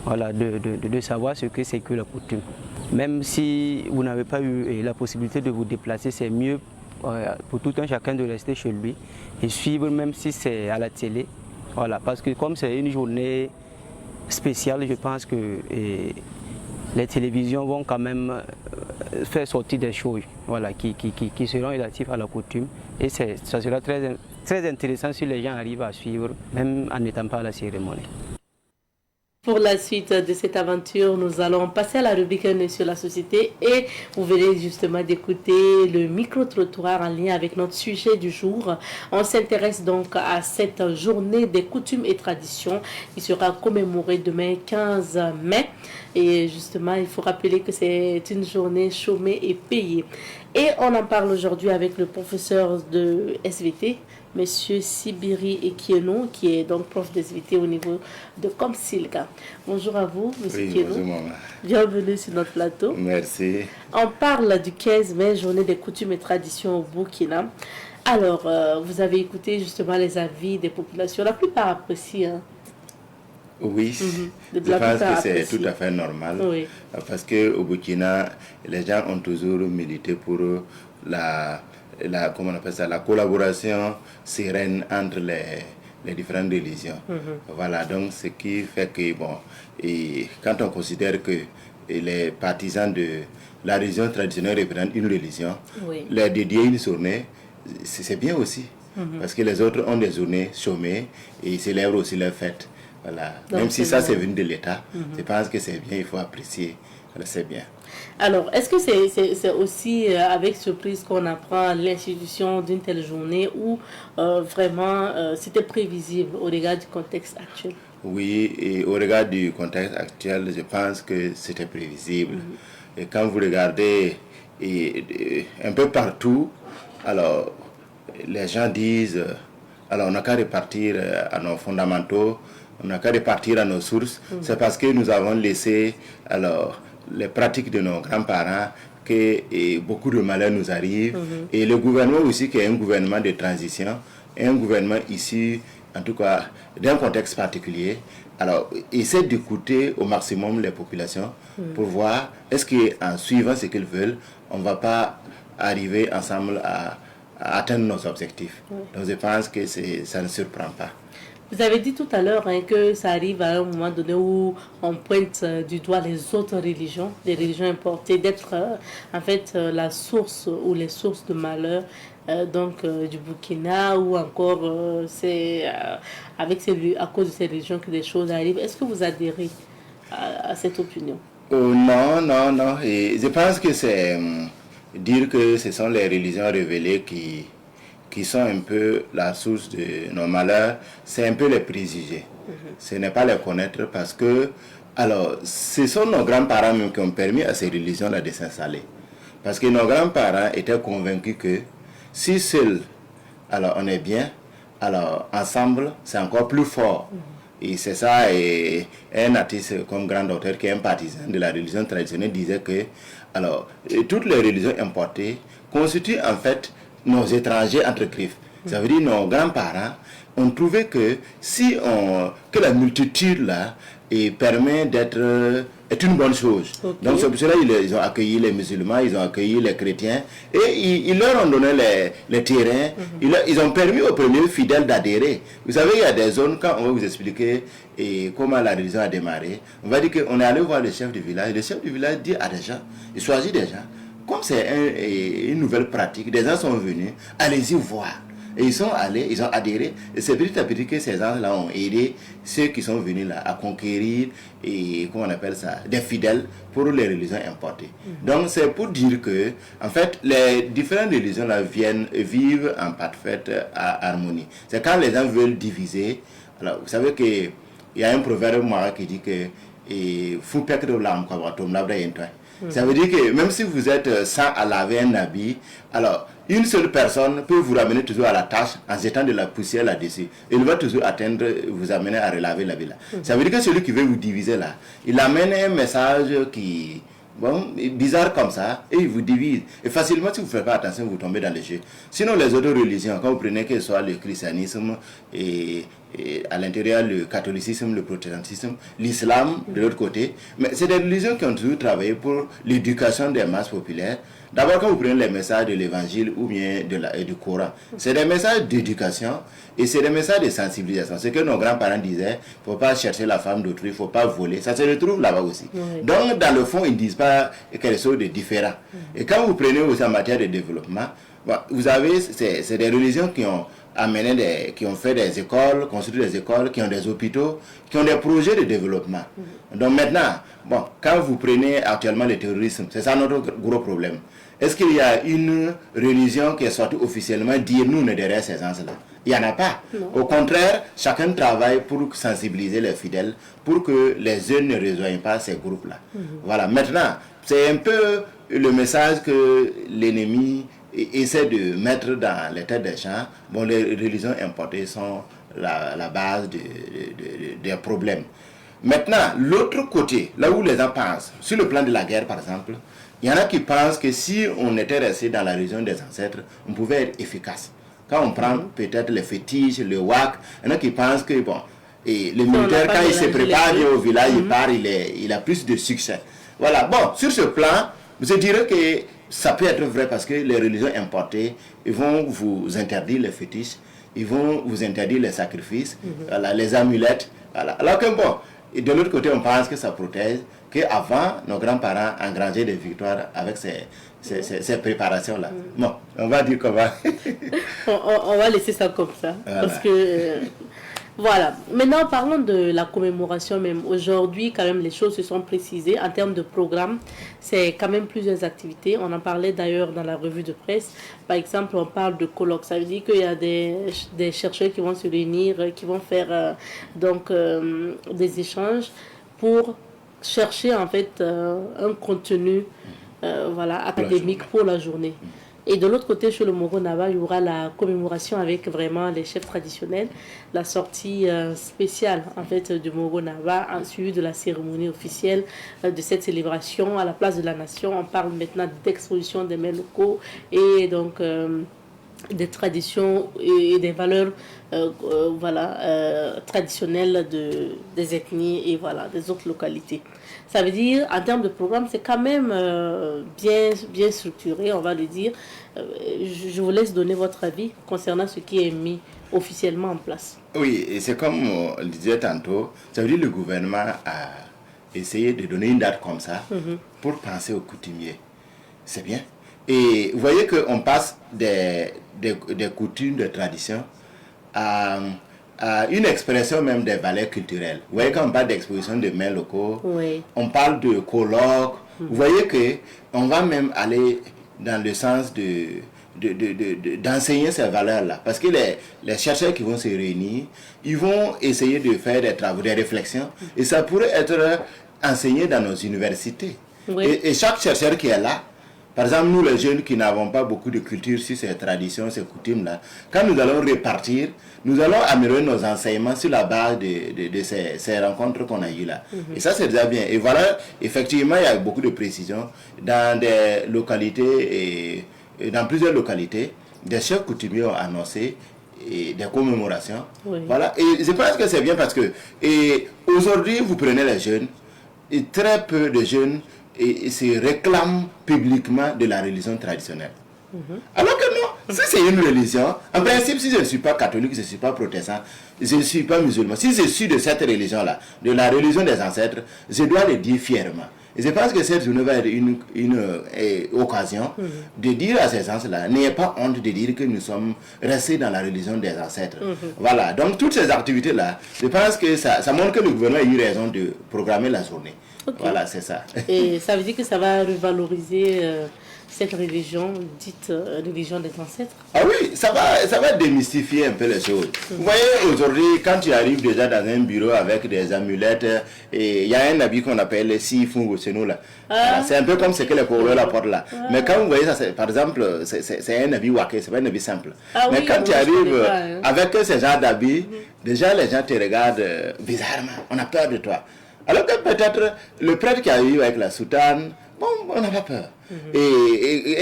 voilà, de savoir ce que c'est que la coutume. Même si vous n'avez pas eu la possibilité de vous déplacer, c'est mieux pour tout un chacun de rester chez lui et suivre même si c'est à la télé. Voilà, parce que comme c'est une journée spéciale, je pense que les télévisions vont quand même faire sortir des choses, voilà, qui seront relatives à la coutume. Et ça sera très intéressant si les gens arrivent à suivre, même en n'étant pas à la cérémonie. Pour la suite de cette aventure, nous allons passer à la rubrique sur la société et vous venez justement d'écouter le micro-trottoir en lien avec notre sujet du jour. On s'intéresse donc à cette journée des coutumes et traditions qui sera commémorée demain 15 mai. Et justement, il faut rappeler que c'est une journée chômée et payée. Et on en parle aujourd'hui avec le professeur de SVT, Monsieur Sibiri Ekieno, qui est donc prof de SVT au niveau de Komsilka. Bonjour à vous, Monsieur Ekieno. Bonjour, maman. Bienvenue sur notre plateau. Merci. On parle du 15 mai, journée des coutumes et traditions au Burkina. Alors, vous avez écouté justement les avis des populations. La plupart apprécient. Hein. Oui, je pense que c'est tout à fait normal. Oui. Parce qu'au Burkina, les gens ont toujours milité pour comment on appelle ça, la collaboration sereine entre les différentes religions. Voilà, donc ce qui fait que, bon, et quand on considère que les partisans de la religion traditionnelle représentent une religion, leur dédier une journée, c'est bien aussi. Parce que les autres ont des journées chômées et ils célèbrent aussi leurs fêtes. Voilà. Donc, même si ça c'est venu de l'État, je pense que c'est bien, il faut apprécier. Voilà, c'est bien. Alors, est-ce que c'est aussi avec surprise qu'on apprend l'institution d'une telle journée ou vraiment c'était prévisible au regard du contexte actuel? Oui, et au regard du contexte actuel, je pense que c'était prévisible. Et quand vous regardez un peu partout, alors les gens disent, alors on n'a qu'à repartir à nos fondamentaux, on n'a qu'à repartir à nos sources. C'est parce que nous avons laissé alors les pratiques de nos grands-parents que beaucoup de malheurs nous arrivent. Et le gouvernement aussi, qui est un gouvernement de transition, est un gouvernement issu, en tout cas, d'un contexte particulier. Alors, essaie d'écouter au maximum les populations pour voir est-ce qu'en suivant ce qu'ils veulent, on ne va pas arriver ensemble à atteindre nos objectifs. Donc, je pense que ça ne surprend pas. Vous avez dit tout à l'heure que ça arrive à un moment donné où on pointe du doigt les autres religions, les religions importées, d'être en fait la source ou les sources de malheur du Burkina ou encore c'est à cause de ces religions que des choses arrivent. Est-ce que vous adhérez à cette opinion? Non, non, non. Et je pense que c'est dire que ce sont les religions révélées qui sont un peu la source de nos malheurs, c'est un peu les préjugés. Ce n'est pas les connaître parce que, alors, ce sont nos grands-parents même qui ont permis à ces religions-là de s'installer. Parce que nos grands-parents étaient convaincus que si seul, alors on est bien, alors ensemble, c'est encore plus fort. Et c'est ça, et un artiste comme grand docteur qui est un partisan de la religion traditionnelle disait que, alors, toutes les religions importées constituent en fait nos étrangers entre griffes. Ça veut dire nos grands-parents ont trouvé que que la multitude là permet est une bonne chose. Donc c'est pour cela qu'ils ont accueilli les musulmans, ils ont accueilli les chrétiens et ils leur ont donné les terrains, ils ont permis aux premiers fidèles d'adhérer. Vous savez, il y a des zones, quand on va vous expliquer comment la religion a démarré, on va dire qu'on est allé voir le chef du village, le chef du village dit à des gens, il choisit des gens, comme c'est une nouvelle pratique, des gens sont venus, allez-y voir. Et ils sont allés, ils ont adhéré. Et c'est petit à petit que ces gens-là ont aidé ceux qui sont venus là à conquérir, comment on appelle ça, des fidèles pour les religions importées. Donc c'est pour dire que, en fait, les différentes religions là vivent en parfaite harmonie. C'est quand les gens veulent diviser. Alors, vous savez qu'il y a un proverbe moi qui dit que ça veut dire que même si vous êtes sans à laver un habit, alors une seule personne peut vous ramener toujours à la tâche en jetant de la poussière là-dessus. Il va toujours vous amener à relaver l'habit là. Ça veut dire que celui qui veut vous diviser là, il amène un message qui, bizarre comme ça, et il vous divise. Et facilement, si vous ne faites pas attention, vous tombez dans le jeu. Sinon, les autres religions, quand vous prenez que ce soit le christianisme et à l'intérieur le catholicisme, le protestantisme, l'islam de l'autre côté, mais c'est des religions qui ont toujours travaillé pour l'éducation des masses populaires. D'abord, quand vous prenez les messages de l'évangile ou bien du Coran, c'est des messages d'éducation et c'est des messages de sensibilisation. Ce que nos grands-parents disaient, il ne faut pas chercher la femme d'autrui, il ne faut pas voler, ça se retrouve là-bas aussi. Oui. Donc, dans le fond, ils ne disent pas quelque chose de différent. Et quand vous prenez aussi en matière de développement, vous avez, c'est des religions qui ont qui ont fait des écoles, construit des écoles, qui ont des hôpitaux, qui ont des projets de développement. Donc maintenant, quand vous prenez actuellement le terrorisme, c'est ça notre gros problème. Est-ce qu'il y a une religion qui est sortie officiellement dire nous on est derrière ces gens-là? Il n'y en a pas. Non. Au contraire, chacun travaille pour sensibiliser les fidèles, pour que les jeunes ne rejoignent pas ces groupes-là. Voilà, maintenant, c'est un peu le message que l'ennemi essaie de mettre dans les têtes des gens. Les religions importées sont la base des problèmes. Maintenant, l'autre côté, là où les gens pensent, sur le plan de la guerre par exemple, il y en a qui pensent que si on était resté dans la religion des ancêtres, on pouvait être efficace. Quand on prend peut-être les fétiches, le wak, il y en a qui pensent que et le militaire, quand il se prépare au village, il part, il a plus de succès. Voilà, sur ce plan, je dirais que ça peut être vrai parce que les religions importées, ils vont vous interdire les fétiches, ils vont vous interdire les sacrifices, voilà, les amulettes. Voilà. Alors que et de l'autre côté, on pense que ça protège, qu'avant, nos grands-parents engrangeaient des victoires avec ces préparations-là. Bon, on va dire qu'on va... on va laisser ça comme ça. Voilà. Parce que... Voilà. Maintenant, parlons de la commémoration même. Aujourd'hui, quand même, les choses se sont précisées. En termes de programme, c'est quand même plusieurs activités. On en parlait d'ailleurs dans la revue de presse. Par exemple, on parle de colloques. Ça veut dire qu'il y a des chercheurs qui vont se réunir, qui vont faire des échanges pour chercher en fait un contenu académique pour la journée. Et de l'autre côté, chez le Moro Nava, il y aura la commémoration avec vraiment les chefs traditionnels, la sortie spéciale en fait du Moro Nava, en suivi de la cérémonie officielle de cette célébration à la place de la nation. On parle maintenant d'exposition des mets locaux et donc des traditions et des valeurs traditionnelles des ethnies et des autres localités. Ça veut dire, en termes de programme, c'est quand même bien structuré, on va le dire. Je vous laisse donner votre avis concernant ce qui est mis officiellement en place. Oui, et c'est comme on le disait tantôt, ça veut dire que le gouvernement a essayé de donner une date comme ça pour penser aux coutumiers. C'est bien. Et vous voyez qu'on passe des coutumes, des traditions à une expression même des valeurs culturelles. Vous voyez, quand on parle d'exposition de mets locaux, on parle de colloques. Vous voyez qu'on va même aller dans le sens d'enseigner ces valeurs-là. Parce que les chercheurs qui vont se réunir, ils vont essayer de faire des travaux, des réflexions. Et ça pourrait être enseigné dans nos universités. Et chaque chercheur qui est là, par exemple, nous les jeunes qui n'avons pas beaucoup de culture sur ces traditions, ces coutumes-là, quand nous allons répartir, nous allons améliorer nos enseignements sur la base de ces rencontres qu'on a eues là. Et ça, c'est déjà bien. Et voilà, effectivement, il y a beaucoup de précisions dans des localités, et dans plusieurs localités, des chefs coutumiers ont annoncé des commémorations. Voilà. Et je pense que c'est bien parce que aujourd'hui, vous prenez les jeunes, et très peu de jeunes se réclament publiquement de la religion traditionnelle. Alors que non, si c'est une religion, en principe, si je ne suis pas catholique, je ne suis pas protestant, je ne suis pas musulman, si je suis de cette religion-là, de la religion des ancêtres, je dois le dire fièrement. Et je pense que cette journée va être une occasion de dire à ces gens-là, n'ayez pas honte de dire que nous sommes restés dans la religion des ancêtres. Voilà, donc toutes ces activités-là, je pense que ça montre que le gouvernement a eu raison de programmer la journée. Voilà, c'est ça. Et ça veut dire que ça va revaloriser cette religion dite religion des ancêtres? Ah oui, ça va démystifier un peu les choses. Vous voyez, aujourd'hui, quand tu arrives déjà dans un bureau avec des amulettes, et il y a un habit qu'on appelle sifu chez nous là. Voilà, c'est un peu comme ce que les Congolais apportent là. Mais quand vous voyez ça, par exemple, c'est un habit waké, c'est pas un habit simple. Mais quand tu arrives avec ce genre d'habit, déjà les gens te regardent bizarrement, on a peur de toi. Alors que peut-être le prêtre qui arrive avec la soutane, bon, on n'a pas peur. Et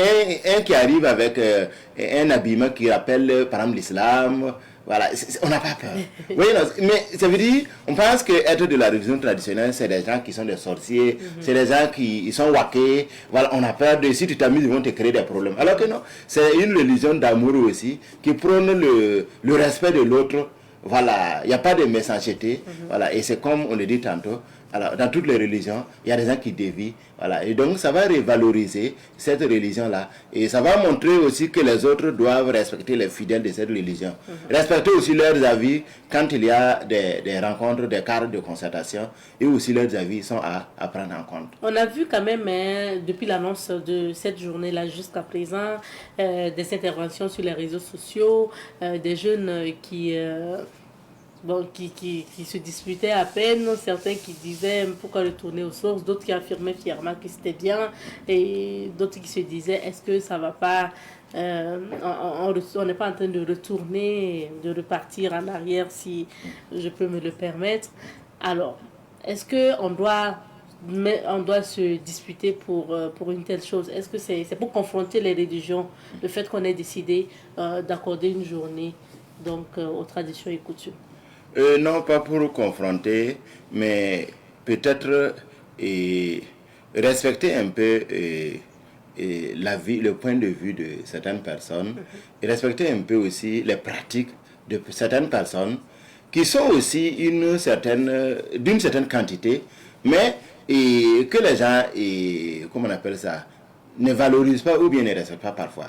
un qui arrive avec un habillement qui rappelle, par exemple, l'islam, voilà, on n'a pas peur. Oui, non, mais ça veut dire, on pense qu'être de la religion traditionnelle, c'est des gens qui sont des sorciers, c'est des gens qui sont wakés, voilà, on a peur de, si tu t'amuses, ils vont te créer des problèmes. Alors que non, c'est une religion d'amour aussi, qui prône le respect de l'autre. Voilà, il n'y a pas de méchanceté, voilà, et c'est comme on le dit tantôt, alors, dans toutes les religions, il y a des gens qui dévient, voilà, et donc ça va revaloriser cette religion-là, et ça va montrer aussi que les autres doivent respecter les fidèles de cette religion, respecter aussi leurs avis quand il y a des rencontres, des cadres de concertation, et aussi leurs avis sont à prendre en compte. On a vu quand même, depuis l'annonce de cette journée-là jusqu'à présent, des interventions sur les réseaux sociaux, des jeunes qui se disputaient à peine, certains qui disaient pourquoi retourner aux sources, d'autres qui affirmaient fièrement que c'était bien, et d'autres qui se disaient est-ce que ça va pas, on n'est pas en train de retourner, de repartir en arrière si je peux me le permettre. Alors, est-ce qu'on doit se disputer pour une telle chose? Est-ce que c'est pour confronter les religions, le fait qu'on ait décidé d'accorder une journée donc, aux traditions et coutumes? Non, pas pour confronter, mais peut-être respecter un peu le point de vue de certaines personnes, et respecter un peu aussi les pratiques de certaines personnes qui sont aussi d'une certaine quantité, mais que les gens, comment on appelle ça, ne valorisent pas ou bien ne respectent pas parfois.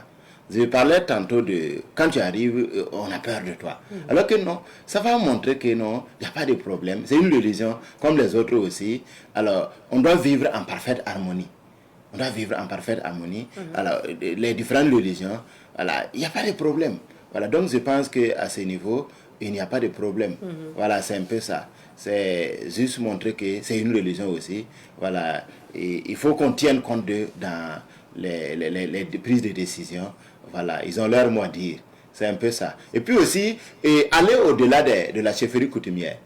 Je parlais tantôt de quand tu arrives, on a peur de toi. Alors que non, ça va montrer que non, il n'y a pas de problème. C'est une religion comme les autres aussi. Alors, on doit vivre en parfaite harmonie. On doit vivre en parfaite harmonie. Alors, les différentes religions, voilà, il n'y a pas de problème. Voilà, donc je pense qu'à ce niveau, il n'y a pas de problème. Voilà, c'est un peu ça. C'est juste montrer que c'est une religion aussi. Voilà, et il faut qu'on tienne compte d'eux dans les prises de décision. Voilà, ils ont leur mot à dire. C'est un peu ça. Et puis aussi, aller au-delà de la chefferie coutumière.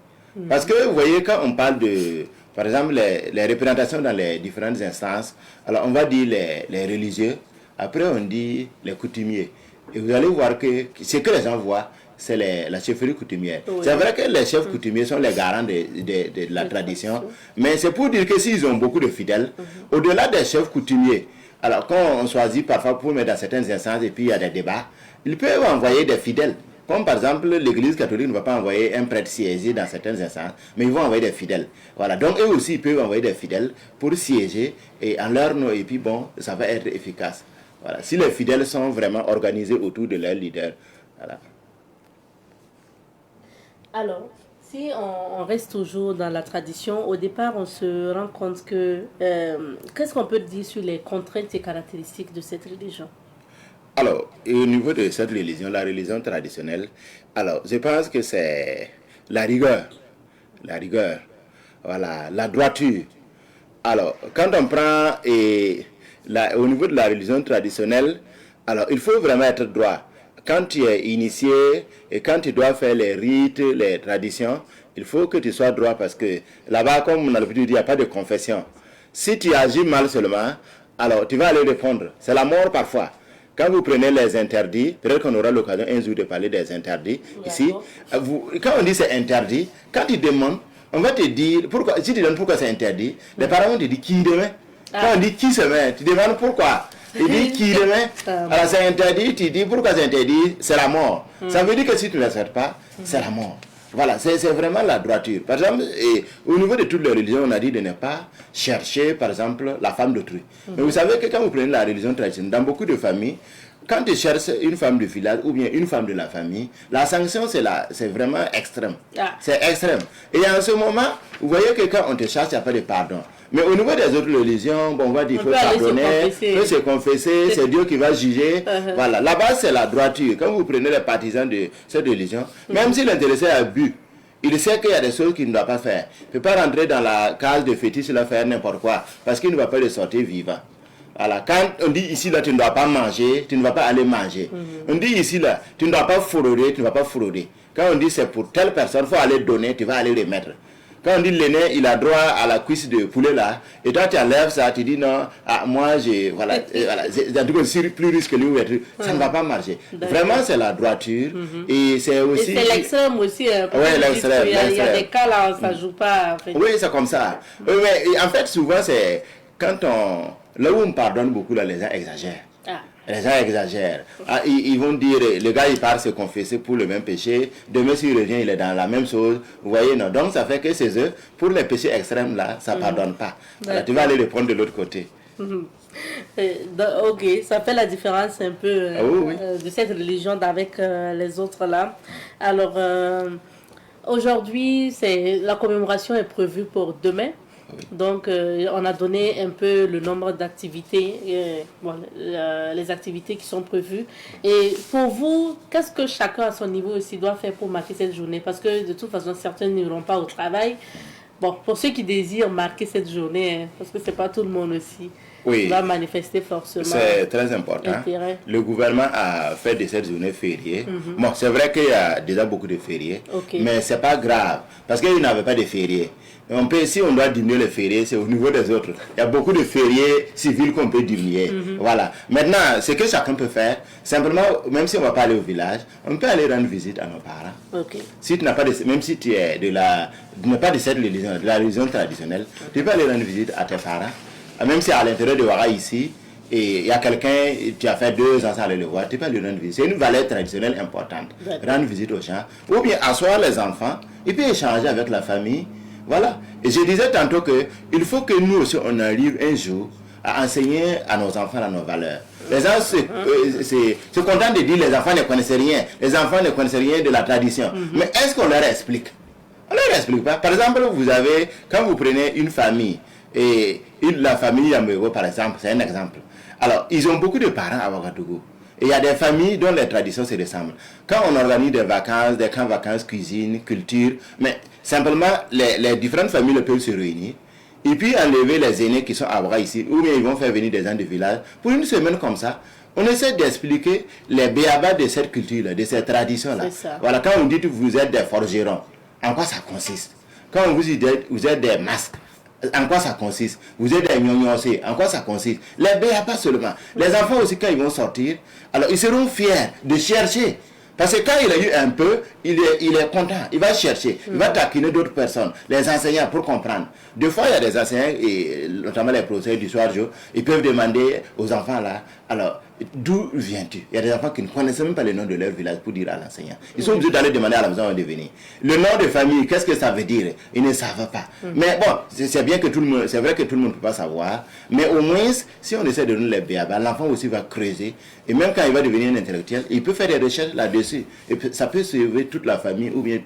Parce que vous voyez, quand on parle de, par exemple, les représentations dans les différentes instances, alors on va dire les religieux, après on dit les coutumiers. Et vous allez voir que ce que les gens voient, c'est la chefferie coutumière. Oui. C'est vrai que les chefs coutumiers sont les garants de la tradition, mais c'est pour dire que s'ils ont beaucoup de fidèles, au-delà des chefs coutumiers, alors quand on choisit parfois pour mettre dans certaines instances et puis il y a des débats, ils peuvent envoyer des fidèles. Comme par exemple, l'Église catholique ne va pas envoyer un prêtre siéger dans certaines instances, mais ils vont envoyer des fidèles. Voilà, donc eux aussi ils peuvent envoyer des fidèles pour siéger et en leur nom, et puis bon, ça va être efficace. Voilà, si les fidèles sont vraiment organisés autour de leur leader. Voilà. Alors, si on reste toujours dans la tradition, au départ, on se rend compte que... qu'est-ce qu'on peut dire sur les contraintes et caractéristiques de cette religion? Alors, au niveau de cette religion, la religion traditionnelle, alors, je pense que c'est la rigueur, voilà, la droiture. Alors, quand on prend au niveau de la religion traditionnelle, alors, il faut vraiment être droit. Quand tu es initié et quand tu dois faire les rites, les traditions, il faut que tu sois droit parce que là-bas, comme on a l'habitude de dire, il n'y a pas de confession. Si tu agis mal seulement, alors tu vas aller répondre. C'est la mort parfois. Quand vous prenez les interdits, peut-être qu'on aura l'occasion un jour de parler des interdits. Ici, quand on dit c'est interdit, quand tu demandes, on va te dire, pourquoi, si tu demandes pourquoi c'est interdit, les parents vont te dire qui demain. Quand on dit qui se met, tu demandes pourquoi. Il dit qui demain. Alors c'est interdit, tu dis pourquoi c'est interdit, c'est la mort. Ça veut dire que si tu ne l'acceptes pas, c'est la mort. Voilà, c'est vraiment la droiture. Par exemple, au niveau de toutes les religions, on a dit de ne pas chercher, par exemple, la femme d'autrui. Mais vous savez que quand vous prenez la religion traditionnelle, dans beaucoup de familles, quand tu cherches une femme du village ou bien une femme de la famille, la sanction c'est vraiment extrême. C'est extrême. Et en ce moment, vous voyez que quand on te cherche, il n'y a pas de pardon. Mais au niveau des autres religions, bon, on va dire qu'il faut pardonner, il faut se confesser, c'est Dieu qui va juger. Voilà, là-bas c'est la droiture. Quand vous prenez les partisans de cette religion, même si l'intéressé a bu, il sait qu'il y a des choses qu'il ne doit pas faire. Il ne peut pas rentrer dans la case de fétiche et faire n'importe quoi, parce qu'il ne va pas le sortir vivant. Voilà, quand on dit ici, là, tu ne dois pas manger, tu ne vas pas aller manger. On dit ici, là, tu ne dois pas frauder, tu ne vas pas frauder. Quand on dit c'est pour telle personne, il faut aller donner, tu vas aller remettre. Quand on dit l'aîné, il a droit à la cuisse de poulet là, et toi tu enlèves ça, tu dis non, moi voilà, c'est plus riche que lui, ça ne va pas marcher. Vraiment c'est la droiture, et c'est aussi... Et c'est l'extrême aussi, ouais, l'extrême. Il y a des cas là où ça ne joue pas. En fait. Oui, c'est comme ça. Mais en fait, souvent c'est quand là où on pardonne beaucoup, là, les gens exagèrent. Les gens exagèrent. Ils vont dire, le gars il part se confesser pour le même péché, demain s'il revient il est dans la même chose. Vous voyez, non. Donc ça fait que ces œufs, pour les péchés extrêmes là, ça ne pardonne pas. Alors, tu vas aller le prendre de l'autre côté. Ok, ça fait la différence un peu de cette religion avec les autres là. Alors, aujourd'hui, la commémoration est prévue pour demain. Donc, on a donné un peu le nombre d'activités, les activités qui sont prévues. Et pour vous, qu'est-ce que chacun à son niveau aussi doit faire pour marquer cette journée? Parce que de toute façon, certains n'iront pas au travail. Bon, pour ceux qui désirent marquer cette journée, parce que c'est pas tout le monde aussi, va manifester forcément. C'est très important. Intérêt. Le gouvernement a fait de cette journée fériée. Bon, c'est vrai qu'il y a déjà beaucoup de fériés, mais c'est pas grave, parce qu'il n'avait pas de fériés. Si on doit diminuer les fériés, c'est au niveau des autres. Il y a beaucoup de fériés civils qu'on peut diminuer. Voilà. Maintenant, ce que chacun peut faire, simplement, même si on ne va pas aller au village, on peut aller rendre visite à nos parents. Si tu n'as pas même si tu es pas de cette religion, de la religion traditionnelle, tu peux aller rendre visite à tes parents. Même si à l'intérieur de Ouara ici, et il y a quelqu'un, tu as fait 2 ans sans aller le voir, tu peux lui rendre visite. C'est une valeur traditionnelle importante. Rendre visite aux gens. Ou bien asseoir les enfants, et puis échanger avec la famille. Voilà. Et je disais tantôt qu'il faut que nous aussi, on arrive un jour à enseigner à nos enfants nos valeurs. Les gens se contentent de dire les enfants ne connaissent rien. Les enfants ne connaissent rien de la tradition. Mais est-ce qu'on leur explique? On ne leur explique pas. Par exemple, quand vous prenez une famille, et la famille Yamego, par exemple, c'est un exemple. Alors, ils ont beaucoup de parents à Ouagadougou. Et il y a des familles dont les traditions se ressemblent. Quand on organise des vacances, des camps vacances, cuisine, culture, mais simplement, les différentes familles peuvent se réunir. Et puis enlever les aînés qui sont à Ouaga ici, ou bien ils vont faire venir des gens du village. Pour une semaine comme ça, on essaie d'expliquer les béabas de cette culture-là, de cette tradition-là. Voilà, quand on dit que vous êtes des forgerons, en quoi ça consiste? Quand on vous dit que vous êtes des masques, en quoi ça consiste? Vous êtes des gnognossés, en quoi ça consiste? Les béabas seulement. Les enfants aussi, quand ils vont sortir, alors ils seront fiers de chercher. Parce que quand il a eu un peu, il est content, il va chercher, il va taquiner d'autres personnes, les enseignants pour comprendre. Des fois, il y a des enseignants, et notamment les professeurs du soir, ils peuvent demander aux enfants là, alors, d'où viens-tu? Il y a des enfants qui ne connaissent même pas le nom de leur village pour dire à l'enseignant. Ils sont obligés d'aller demander à la maison de venir. Le nom de famille, qu'est-ce que ça veut dire? Ils ne savent pas. Mais bon, c'est bien que tout le monde, c'est vrai que tout le monde ne peut pas savoir, mais au moins, si on essaie de donner les béabas, l'enfant aussi va creuser. Et même quand il va devenir un intellectuel, il peut faire des recherches là-dessus. Et ça peut sauver toute la famille ou bien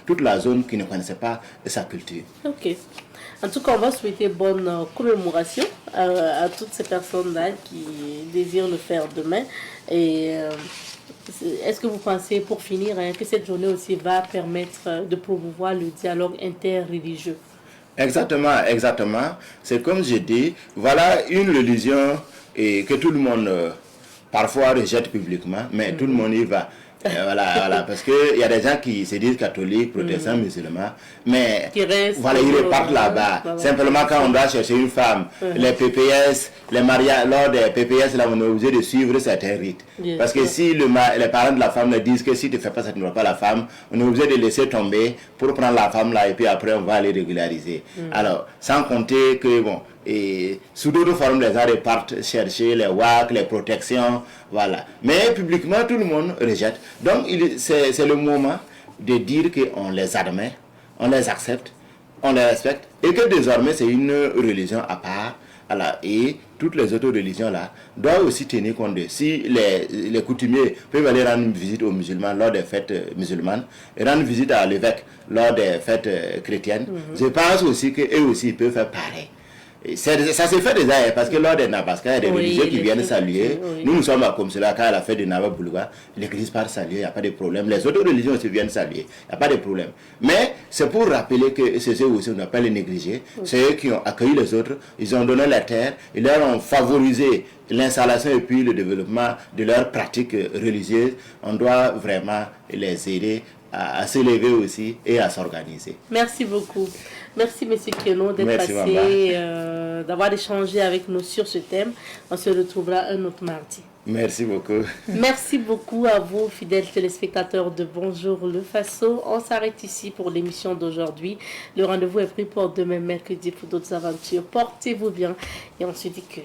toute la zone qui ne connaissait pas sa culture. Ok. En tout cas, on va souhaiter bonne commémoration à toutes ces personnes-là qui désirent le faire demain. Et est-ce que vous pensez, pour finir, que cette journée aussi va permettre de promouvoir le dialogue interreligieux? Exactement, exactement. C'est comme je dis, voilà une religion que tout le monde parfois rejette publiquement, mais tout le monde y va. Voilà, parce qu'il y a des gens qui se disent catholiques, protestants, musulmans, mais voilà, ils repartent là-bas. Simplement, quand on doit chercher une femme, les PPS, les mariages, lors des PPS, là, on est obligé de suivre certains rites. Parce que si les parents de la femme leur disent que si tu ne fais pas ça, tu n'auras pas la femme, on est obligé de laisser tomber pour prendre la femme là, et puis après, on va aller régulariser. Alors, sans compter que, bon, et sous d'autres formes, les gens repartent chercher les WAC, les protections, voilà. Mais publiquement, tout le monde rejette. Donc, c'est le moment de dire qu'on les admet, on les accepte, on les respecte, et que désormais, c'est une religion à part. Voilà. Et toutes les autres religions-là doivent aussi tenir compte de si les coutumiers peuvent aller rendre une visite aux musulmans lors des fêtes musulmanes et rendre visite à l'évêque lors des fêtes chrétiennes. Je pense aussi qu'eux aussi peuvent faire pareil. Ça se fait déjà parce que lors des Nabaska, il y a des religieux qui viennent saluer. Nous sommes comme cela quand à la fête de Naba Boulga, l'église part saluer, il n'y a pas de problème. Les autres religions aussi viennent saluer, il n'y a pas de problème. Mais c'est pour rappeler que c'est eux aussi, on ne doit pas les négliger. C'est eux qui ont accueilli les autres, ils ont donné la terre, ils leur ont favorisé l'installation et puis le développement de leurs pratiques religieuses. On doit vraiment les aider à s'élever aussi et à s'organiser. Merci beaucoup. Merci M. Keno d'être passé, d'avoir échangé avec nous sur ce thème. On se retrouvera un autre mardi. Merci beaucoup. Merci beaucoup à vous, fidèles téléspectateurs de Bonjour le Faso. On s'arrête ici pour l'émission d'aujourd'hui. Le rendez-vous est pris pour demain mercredi pour d'autres aventures. Portez-vous bien et on se dit que...